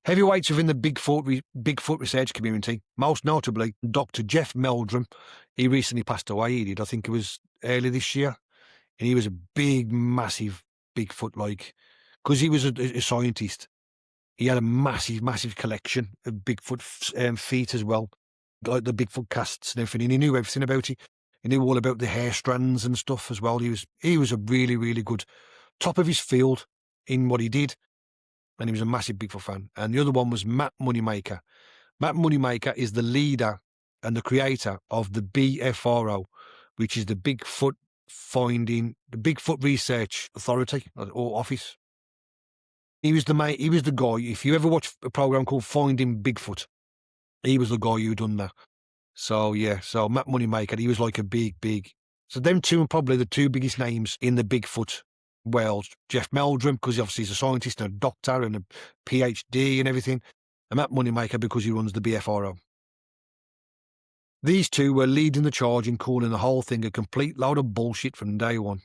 Heavyweights within the Bigfoot research community, most notably Dr. Jeff Meldrum, he recently passed away. He did, I think it was early this year. And he was a big, massive Bigfoot, because he was a scientist. He had a massive, massive collection of Bigfoot feet as well, like the Bigfoot casts and everything. And he knew everything about it. He knew all about the hair strands and stuff as well. He was a really, really good top of his field in what he did, and he was a massive Bigfoot fan. And the other one was Matt Moneymaker. Matt Moneymaker is the leader and the creator of the BFRO, which is the Bigfoot Research Authority or Office. He was the guy. If you ever watch a program called Finding Bigfoot, he was the guy who done that. So yeah, so Matt Moneymaker, he was like a big. So them two are probably the 2 biggest names in the Bigfoot world. Jeff Meldrum, because obviously he's a scientist and a doctor and a PhD and everything, and Matt Moneymaker because he runs the BFRO. These 2 were leading the charge in calling the whole thing a complete load of bullshit from day one.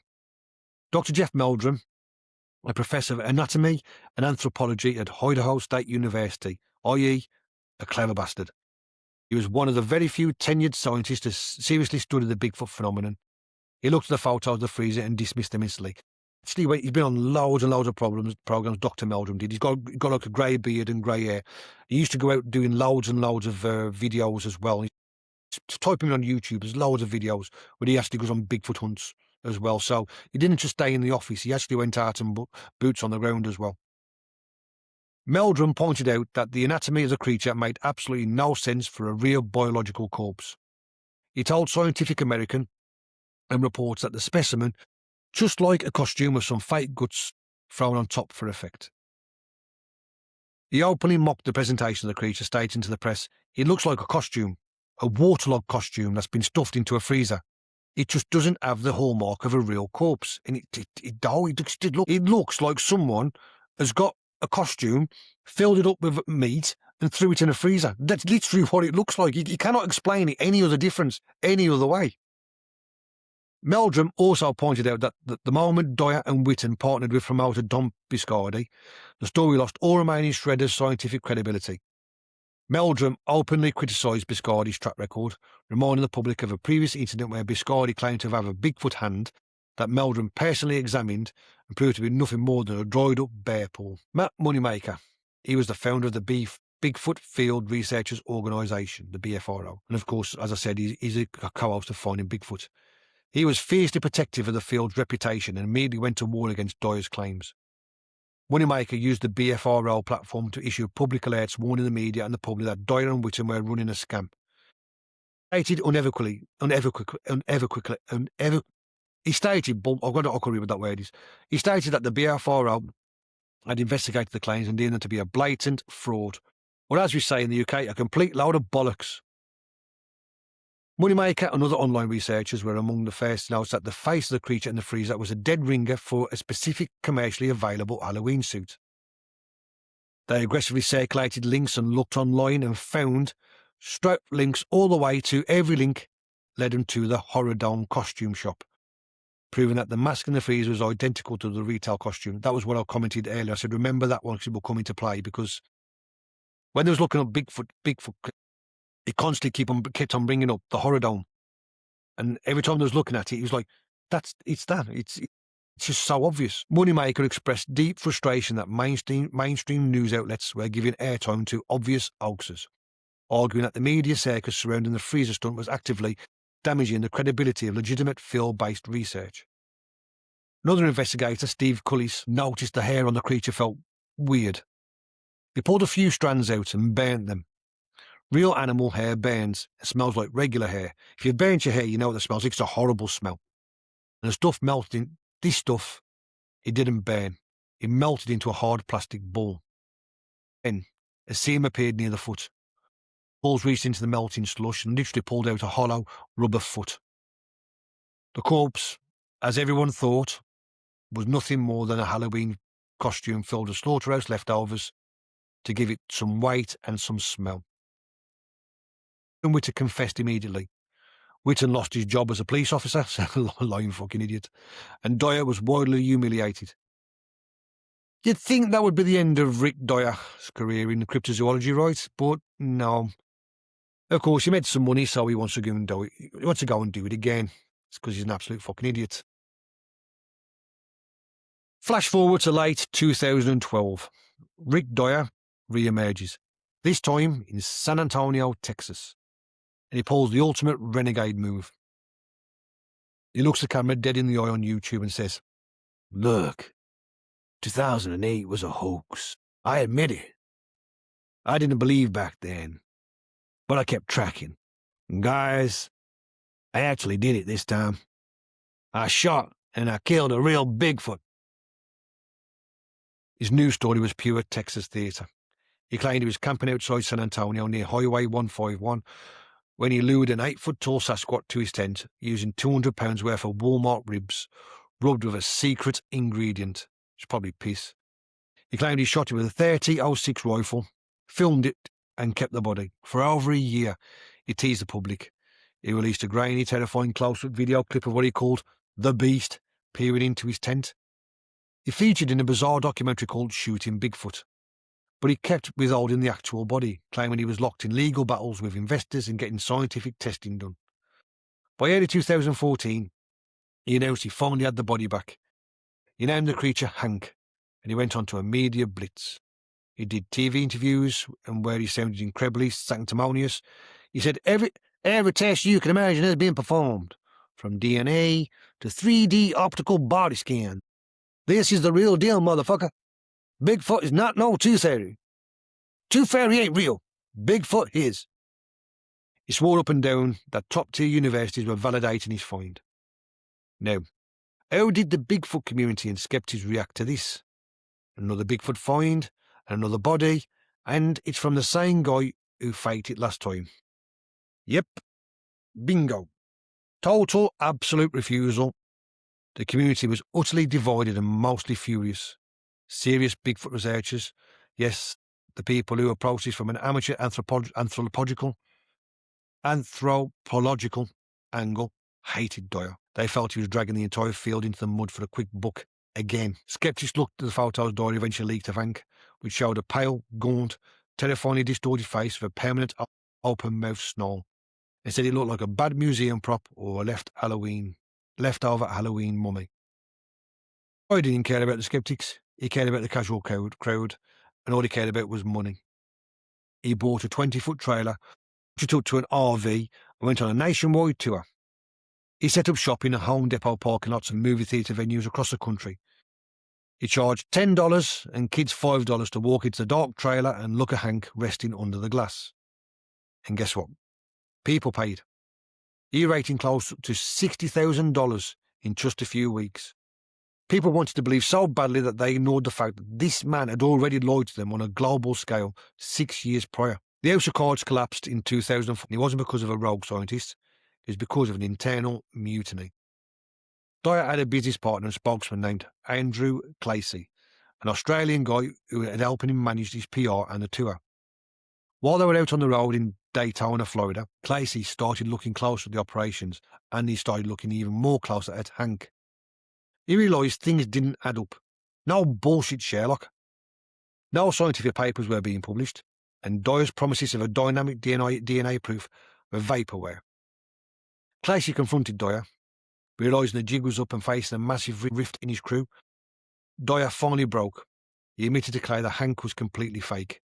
Dr. Jeff Meldrum, a professor of anatomy and anthropology at Idaho State University, i.e. a clever bastard. He was one of the very few tenured scientists to seriously study the Bigfoot phenomenon. He looked at the photos of the freezer and dismissed them instantly. Actually, he's been on loads and loads of programs. Dr. Meldrum did. He's got like a grey beard and grey hair. He used to go out doing loads and loads of videos as well. Type him on YouTube. There's loads of videos where he actually goes on Bigfoot hunts as well. So he didn't just stay in the office. He actually went out and boots on the ground as well. Meldrum pointed out that the anatomy of the creature made absolutely no sense for a real biological corpse. He told Scientific American and reports that the specimen, just like a costume with some fake guts thrown on top for effect. He openly mocked the presentation of the creature, stating to the press, "It looks like a costume, a waterlogged costume that's been stuffed into a freezer. It just doesn't have the hallmark of a real corpse." And it looks like someone has got a costume, filled it up with meat, and threw it in a freezer. That's literally what it looks like. You cannot explain it any other difference, any other way. Meldrum also pointed out that the moment Dyer and Witten partnered with promoter Don Biscardi, the story lost all remaining shred of scientific credibility. Meldrum openly criticised Biscardi's track record, reminding the public of a previous incident where Biscardi claimed to have a Bigfoot hand that Meldrum personally examined and proved to be nothing more than a dried-up bear paw. Matt Moneymaker, he was the founder of the Bigfoot Field Researchers Organisation, the BFRO, and of course, as I said, he's a co-host of Finding Bigfoot. He was fiercely protective of the field's reputation and immediately went to war against Dyer's claims. Moneymaker used the BFRO platform to issue public alerts warning the media and the public that Dyer and Witten were running a scam. Stated he stated, I've got to read what that word is. He stated that the BFRO had investigated the claims and deemed them to be a blatant fraud, or as we say in the UK, a complete load of bollocks. Moneymaker and other online researchers were among the first to notice that the face of the creature in the freezer was a dead ringer for a specific commercially available Halloween suit. They aggressively circulated links and looked online and found straight links all the way to every link led them to the Horror Dome costume shop, proving that the mask in the freezer was identical to the retail costume. That was what I commented earlier. I said, remember that one because it will come into play, because when they was looking at Bigfoot, it constantly kept on bringing up the Horror Dome. And every time they was looking at it, he was like, it's just so obvious. Moneymaker expressed deep frustration that mainstream news outlets were giving airtime to obvious hoaxes, arguing that the media circus surrounding the freezer stunt was actively damaging the credibility of legitimate field-based research. Another investigator, Steve Cullis, noticed the hair on the creature felt weird. He pulled a few strands out and burnt them. Real animal hair burns. It smells like regular hair. If you burnt your hair, you know what it smells like. It's a horrible smell. And the stuff melted in. This stuff, it didn't burn. It melted into a hard plastic ball. Then a seam appeared near the foot. Balls reached into the melting slush and literally pulled out a hollow rubber foot. The corpse, as everyone thought, was nothing more than a Halloween costume filled with slaughterhouse leftovers to give it some weight and some smell. And Witten confessed immediately. Witten lost his job as a police officer, lying fucking idiot, and Dyer was widely humiliated. You'd think that would be the end of Rick Dyer's career in cryptozoology, right? But no. Of course, he made some money, so he wants to go and do it. He wants to go and do it again. It's because he's an absolute fucking idiot. Flash forward to late 2012. Rick Dyer re-emerges, this time in San Antonio, Texas. And he pulls the ultimate renegade move. He looks the camera dead in the eye on YouTube and says, "Look, 2008 was a hoax. I admit it. I didn't believe back then, but I kept tracking. And guys, I actually did it this time. I shot and I killed a real Bigfoot." His news story was pure Texas theatre. He claimed he was camping outside San Antonio near Highway 151 when he lured an 8-foot-tall Sasquatch to his tent using 200 pounds worth of Walmart ribs rubbed with a secret ingredient. It's probably piss. He claimed he shot it with a .30-06 rifle, filmed it, and kept the body. For over a year, he teased the public. He released a grainy, terrifying close-up video clip of what he called the Beast peering into his tent. He featured in a bizarre documentary called Shooting Bigfoot, but he kept withholding the actual body, claiming he was locked in legal battles with investors and getting scientific testing done. By early 2014, he announced he finally had the body back. He named the creature Hank, and he went on to a media blitz. He did TV interviews, and where he sounded incredibly sanctimonious, he said every test you can imagine has been performed, from DNA to 3D optical body scan. This is the real deal, motherfucker. Bigfoot is not no tooth fairy. Tooth fairy ain't real. Bigfoot is. He swore up and down that top-tier universities were validating his find. Now, how did the Bigfoot community and skeptics react to this? Another Bigfoot find, another body, and it's from the same guy who faked it last time. Yep, bingo. Total, absolute refusal. The community was utterly divided and mostly furious. Serious Bigfoot researchers, yes, the people who approached this from an amateur anthropological angle, hated Dyer. They felt he was dragging the entire field into the mud for a quick buck again. Skeptics looked at the photos Dyer eventually leaked to Hank, which showed a pale, gaunt, terrifyingly distorted face with a permanent open-mouthed snarl, and said it looked like a bad museum prop or a leftover Halloween mummy. Dyer didn't care about the skeptics. He cared about the casual crowd, and all he cared about was money. He bought a 20-foot trailer, which he took to an RV, and went on a nationwide tour. He set up shop in a Home Depot parking lots and movie theatre venues across the country. He charged $10 and kids $5 to walk into the dark trailer and look at Hank resting under the glass. And guess what? People paid. He rating close to $60,000 in just a few weeks. People wanted to believe so badly that they ignored the fact that this man had already lied to them on a global scale 6 years prior. The House of Cards collapsed in 2004. It wasn't because of a rogue scientist. It was because of an internal mutiny. Dyer had a business partner and spokesman named Andrew Clacy, an Australian guy who had helped him manage his PR and the tour. While they were out on the road in Daytona, Florida, Clacy started looking closer at the operations, and he started looking even more closer at Hank. He realised things didn't add up. No bullshit, Sherlock. No scientific papers were being published, and Dyer's promises of a dynamic DNA proof were vaporware. Clacy confronted Dyer. Realising the jig was up and facing a massive rift in his crew, Dyer finally broke. He admitted to Clay that Hank was completely fake.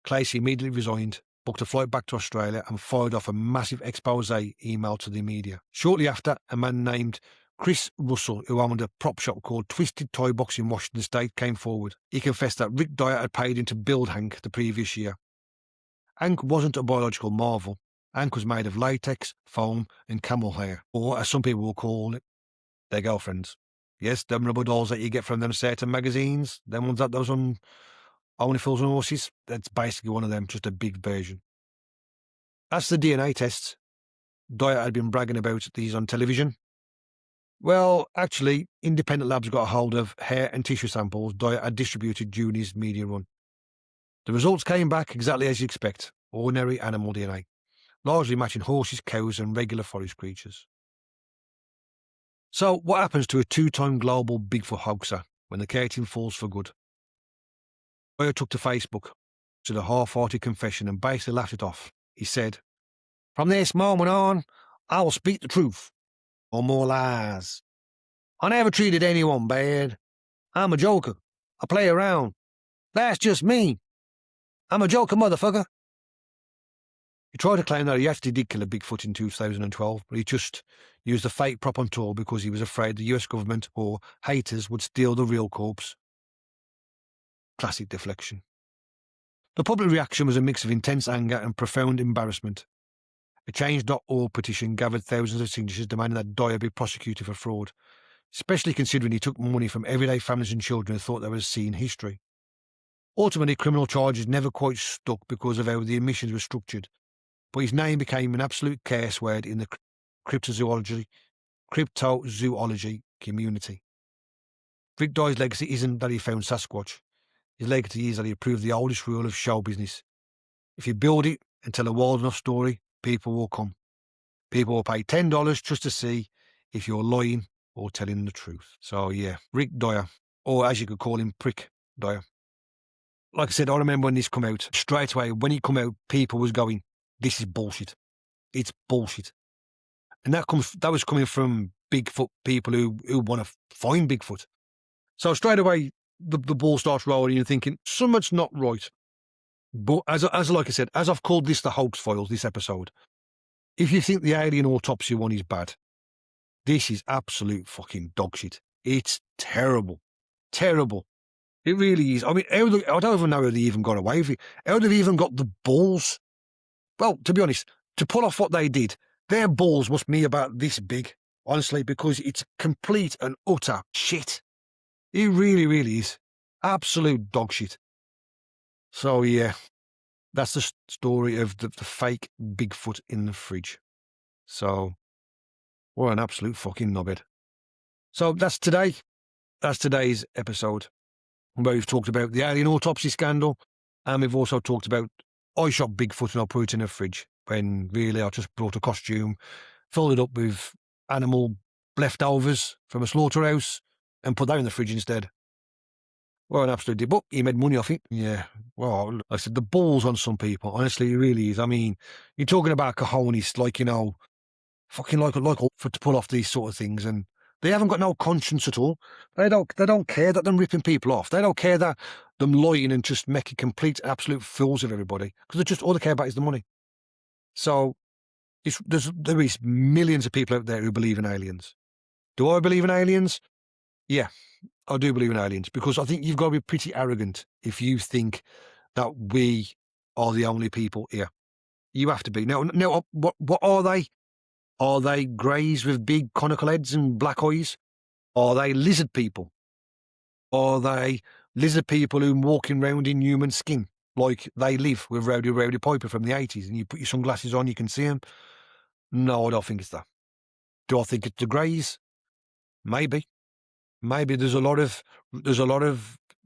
Clacy immediately resigned, booked a flight back to Australia, and fired off a massive expose email to the media. Shortly after, a man named Chris Russell, who owned a prop shop called Twisted Toy Box in Washington State, came forward. He confessed that Rick Dyer had paid him to build Hank the previous year. Hank wasn't a biological marvel. Hank was made of latex, foam, and camel hair, or as some people will call it, their girlfriends. Yes, them rubber dolls that you get from them certain magazines, them ones that those on Only Fools and Horses, that's basically one of them, just a big version. As for the DNA tests, Dyer had been bragging about these on television. Well, actually, independent labs got a hold of hair and tissue samples Dyer had distributed during his media run. The results came back exactly as you'd expect, ordinary animal DNA, largely matching horses, cows, and regular forest creatures. So, what happens to a two-time global Bigfoot hoaxer when the curtain falls for good? Dyer took to Facebook, to the half-hearted confession, and basically laughed it off. He said, "From this moment on, I will speak the truth. No more lies. I never treated anyone bad. I'm a joker. I play around. That's just me. I'm a joker, motherfucker." He tried to claim that he actually did kill a Bigfoot in 2012, but he just used a fake prop on tour because he was afraid the US government or haters would steal the real corpse. Classic deflection. The public reaction was a mix of intense anger and profound embarrassment. A Change.org petition gathered thousands of signatures demanding that Dyer be prosecuted for fraud, especially considering he took money from everyday families and children who thought they were seeing history. Ultimately, criminal charges never quite stuck because of how the admissions were structured, but his name became an absolute curse word in the cryptozoology community. Rick Dyer's legacy isn't that he found Sasquatch. His legacy is that he proved the oldest rule of show business. If you build it and tell a wild enough story, people will come. People will pay $10 just to see if you're lying or telling the truth. So yeah, Rick Dyer, or as you could call him, Prick Dyer. Like I said, I remember when this come out, straight away, when it come out, people was going, "This is bullshit. It's bullshit." And that was coming from Bigfoot people who want to find Bigfoot. So straight away, the ball starts rolling. You're thinking something's not right. But as like I said, as I've called this the hoax files, this episode, if you think the alien autopsy one is bad, this is absolute fucking dog shit. It's terrible. Terrible. It really is. I mean, I don't even know how they even got away with it. How they've even got the balls. Well, to be honest, to pull off what they did, their balls must be about this big, honestly, because it's complete and utter shit. It really, really is. Absolute dog shit. So, yeah, that's the story of the fake Bigfoot in the fridge. So, what an absolute fucking knobhead. So, that's today. That's today's episode, where we've talked about the alien autopsy scandal, and we've also talked about I shot Bigfoot and I put it in a fridge, when really I just brought a costume, filled it up with animal leftovers from a slaughterhouse, and put that in the fridge instead. Well, an absolute did, but he made money off it. Yeah. Well, like I said, the balls on some people, honestly, it really is. I mean, you're talking about cojones, like, fucking like for to pull off these sort of things, and they haven't got no conscience at all. They don't care that them ripping people off. They don't care that them lying and just making complete absolute fools of everybody, because just all they care about is the money. So there is millions of people out there who believe in aliens. Do I believe in aliens? Yeah, I do believe in aliens, because I think you've got to be pretty arrogant if you think that we are the only people here. You have to be. Now, what are they? Are they greys with big conical heads and black eyes? Are they lizard people? Are they lizard people who are walking around in human skin, like they live with Rowdy Piper from the 80s, and you put your sunglasses on, you can see them? No, I don't think it's that. Do I think it's the greys? Maybe. Maybe there's a lot of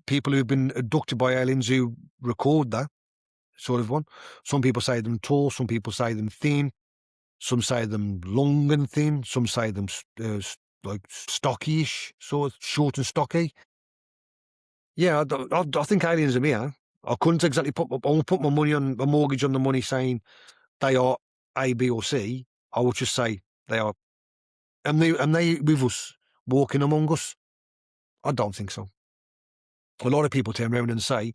people who've been abducted by aliens who record that sort of one. Some people say them tall, some people say them thin, some say them long and thin, some say them like stockish, sort of short and stocky. Yeah, I think aliens are me. Huh? I couldn't exactly I won't put my money on a mortgage on the money saying they are A, B, or C. I would just say they are. And they with us, walking among us? I don't think so. A lot of people turn around and say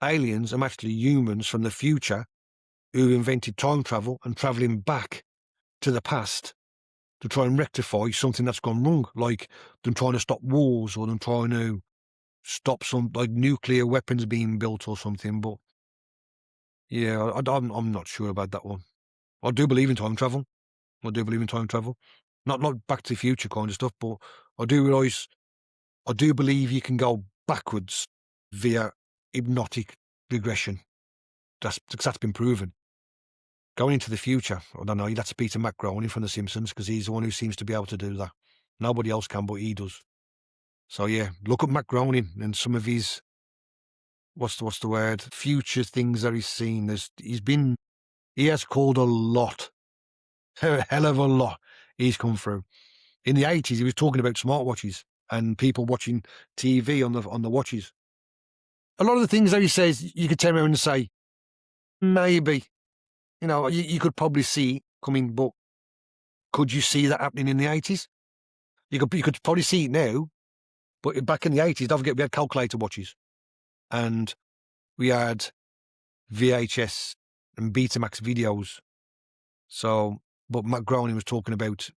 aliens are actually humans from the future who invented time travel and travelling back to the past to try and rectify something that's gone wrong, like them trying to stop wars or them trying to stop some like nuclear weapons being built or something. But yeah, I'm not sure about that one. I do believe in time travel. I do believe in time travel. Not Back to the Future kind of stuff, but I do realise, I do believe you can go backwards via hypnotic regression. That's been proven. Going into the future, I don't know, you'd have to Peter Mac Groening from The Simpsons, because he's the one who seems to be able to do that. Nobody else can, but he does. So yeah, look at Mac Groening and some of his, what's the word, future things that he's seen. He has called a lot, a hell of a lot he's come through. In the 80s, he was talking about smartwatches and people watching TV on the watches. A lot of the things that he says, you could turn around and say, maybe, you could probably see coming, but could you see that happening in the 80s? You could probably see it now, but back in the 80s, don't forget, we had calculator watches and we had VHS and Betamax videos. So, but Matt Groening was talking about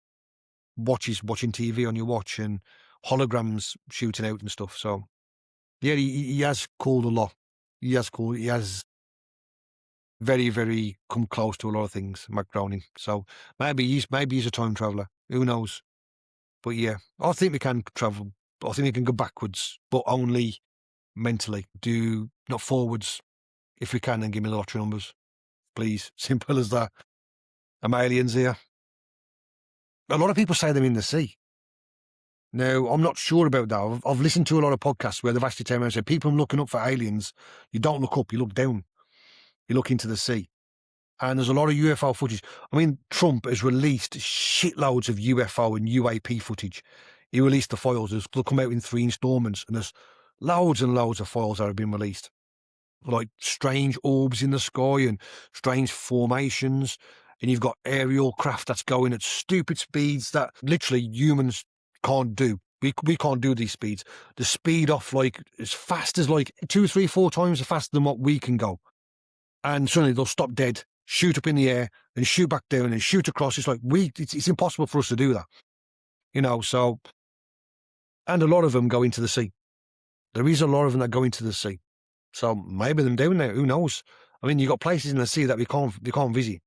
watches, watching TV on your watch and holograms shooting out and stuff. So, yeah, he has called a lot. He has very, very come close to a lot of things, Matt Groening. So maybe he's a time traveller. Who knows? But yeah, I think we can travel. I think we can go backwards, but only mentally. Do not forwards. If we can, then give me the lottery numbers, please. Simple as that. I'm aliens here. A lot of people say them in the sea. Now, I'm not sure about that. I've listened to a lot of podcasts where they've actually turned around and said, people looking up for aliens, you don't look up, you look down. You look into the sea. And there's a lot of UFO footage. I mean, Trump has released shitloads of UFO and UAP footage. He released the files. They'll come out in 3 installments, and there's loads and loads of files that have been released. Like strange orbs in the sky and strange formations. And you've got aerial craft that's going at stupid speeds that literally humans can't do. We can't do these speeds. The speed off like as fast as like 2, 3, 4 times faster than what we can go. And suddenly they'll stop dead, shoot up in the air, and shoot back down and shoot across. It's like it's impossible for us to do that. So, and a lot of them go into the sea. There is a lot of them that go into the sea. So maybe them down there, who knows? I mean, you've got places in the sea that we can't visit.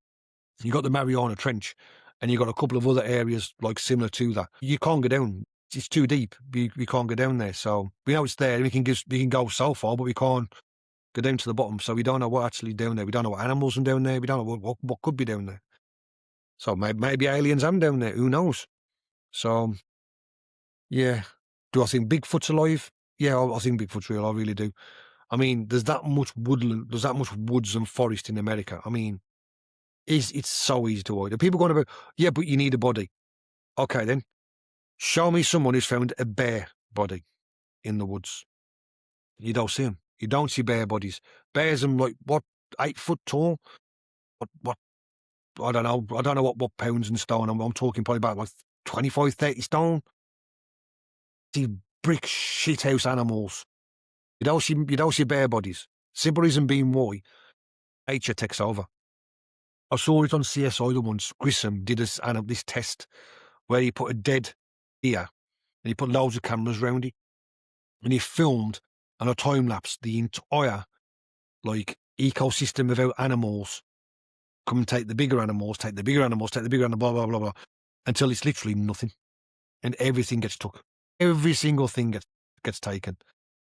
You've got the Mariana Trench, and you've got a couple of other areas like similar to that. You can't go down. It's too deep. We can't go down there. So we know it's there. We can go so far, but we can't go down to the bottom. So we don't know what actually down there. We don't know what animals are down there. We don't know what could be down there. So maybe aliens are down there. Who knows? So yeah. Do I think Bigfoot's alive? Yeah, I think Bigfoot's real. I really do. I mean, there's that much woodland, there's that much woods and forest in America. I mean, it's so easy to avoid. Are people going about, yeah, but you need a body. Okay, then. Show me someone who's found a bear body in the woods. You don't see them. You don't see bear bodies. Bears are like, what, 8 foot tall? What, I don't know. I don't know what pounds and stone. I'm talking probably about like 25, 30 stone. These brick shithouse animals. You don't see bear bodies. Simple reason being why nature takes over. I saw it on CSI the once. Grissom did this test where he put a dead deer and he put loads of cameras around it and he filmed on a time lapse the entire like ecosystem of our animals. Come and take the bigger animals, take the bigger animals, take the bigger animals, blah blah blah blah, until it's literally nothing, and everything gets took. Every single thing gets taken.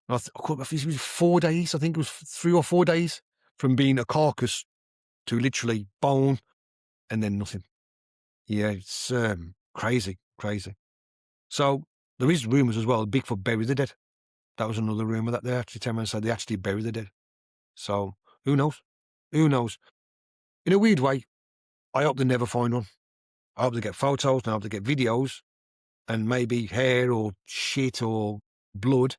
And it was 4 days. I think it was 3 or 4 days from being a carcass to literally bone and then nothing. Yeah, it's crazy. So there is rumours as well. Bigfoot buried the dead. That was another rumour that they actually turned around and said they actually buried the dead. So who knows? Who knows? In a weird way, I hope they never find one. I hope they get photos and I hope they get videos and maybe hair or shit or blood.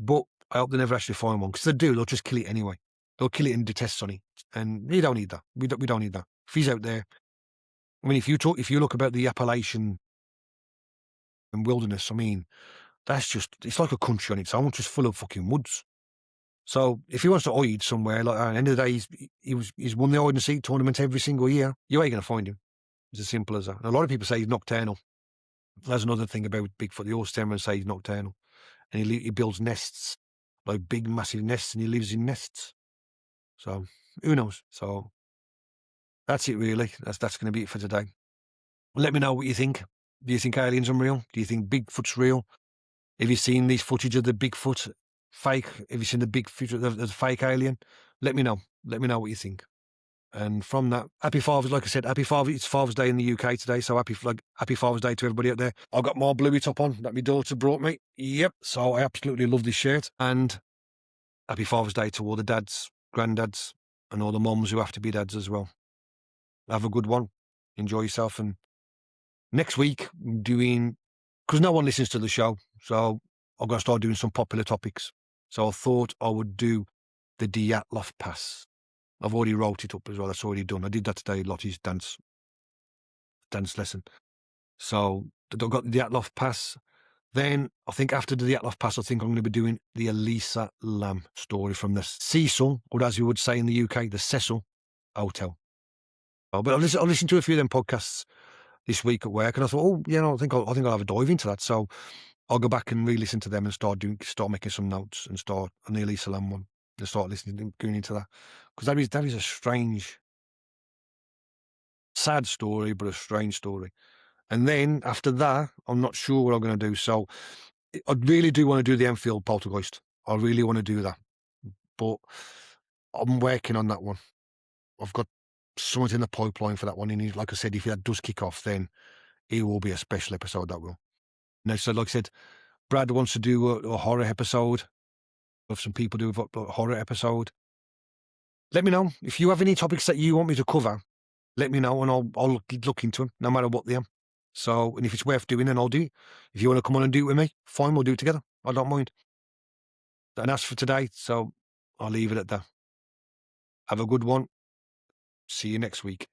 But I hope they never actually find one, because if they do, they'll just kill it anyway. They'll kill it and do tests on it, and we don't need that. We don't need that. If he's out there, I mean, if you look about the Appalachian and wilderness, I mean, it's like a country on its own, just full of fucking woods. So if he wants to hide somewhere, like at the end of the day, he's won the hide and seek tournament every single year. You ain't gonna find him. It's as simple as that. And a lot of people say he's nocturnal. That's another thing about Bigfoot. They always turn around and say he's nocturnal, and he builds nests, like big, massive nests, and he lives in nests. So who knows? So that's it, really. That's going to be it for today. Let me know what you think. Do you think aliens are real? Do you think Bigfoot's real? Have you seen these footage of the Bigfoot fake? Have you seen the big footage of the fake alien? Let me know. Let me know what you think. And from that, happy Father's, like I said, it's Father's Day in the UK today, so happy Father's Day to everybody out there. I've got my bluey top on that my daughter brought me. Yep, so I absolutely love this shirt. And happy Father's Day to all the dads, granddads, and all the mums who have to be dads as well. Have a good one. Enjoy yourself. And next week, because no one listens to the show, so I'm going to start doing some popular topics. So I thought I would do the Dyatlov Pass. I've already wrote it up as well. That's already done. I did that today, Lottie's dance lesson. So I've got the Dyatlov Pass. Then I think after the Dyatlov Pass, I think I'm going to be doing the Elisa Lam story from the Cecil, or as you would say in the UK, the Cecil Hotel. Oh, but I listened to a few of them podcasts this week at work, and I thought, I think I'll have a dive into that. So I'll go back and re-listen to them and start making some notes and start on the Elisa Lam one and start listening, going into that, because that is a strange, sad story, but a strange story. And then after that, I'm not sure what I'm going to do. So I really do want to do the Enfield poltergeist. I really want to do that, but I'm working on that one. I've got something in the pipeline for that one. And like I said, if that does kick off, then it will be a special episode. That will. Now, so like I said, Brad wants to do a horror episode. If some people do a horror episode, let me know. If you have any topics that you want me to cover, let me know, and I'll look into them, no matter what they are. So, and if it's worth doing, then I'll do it. If you want to come on and do it with me, fine, we'll do it together. I don't mind. And that's for today. So I'll leave it at that. Have a good one. See you next week.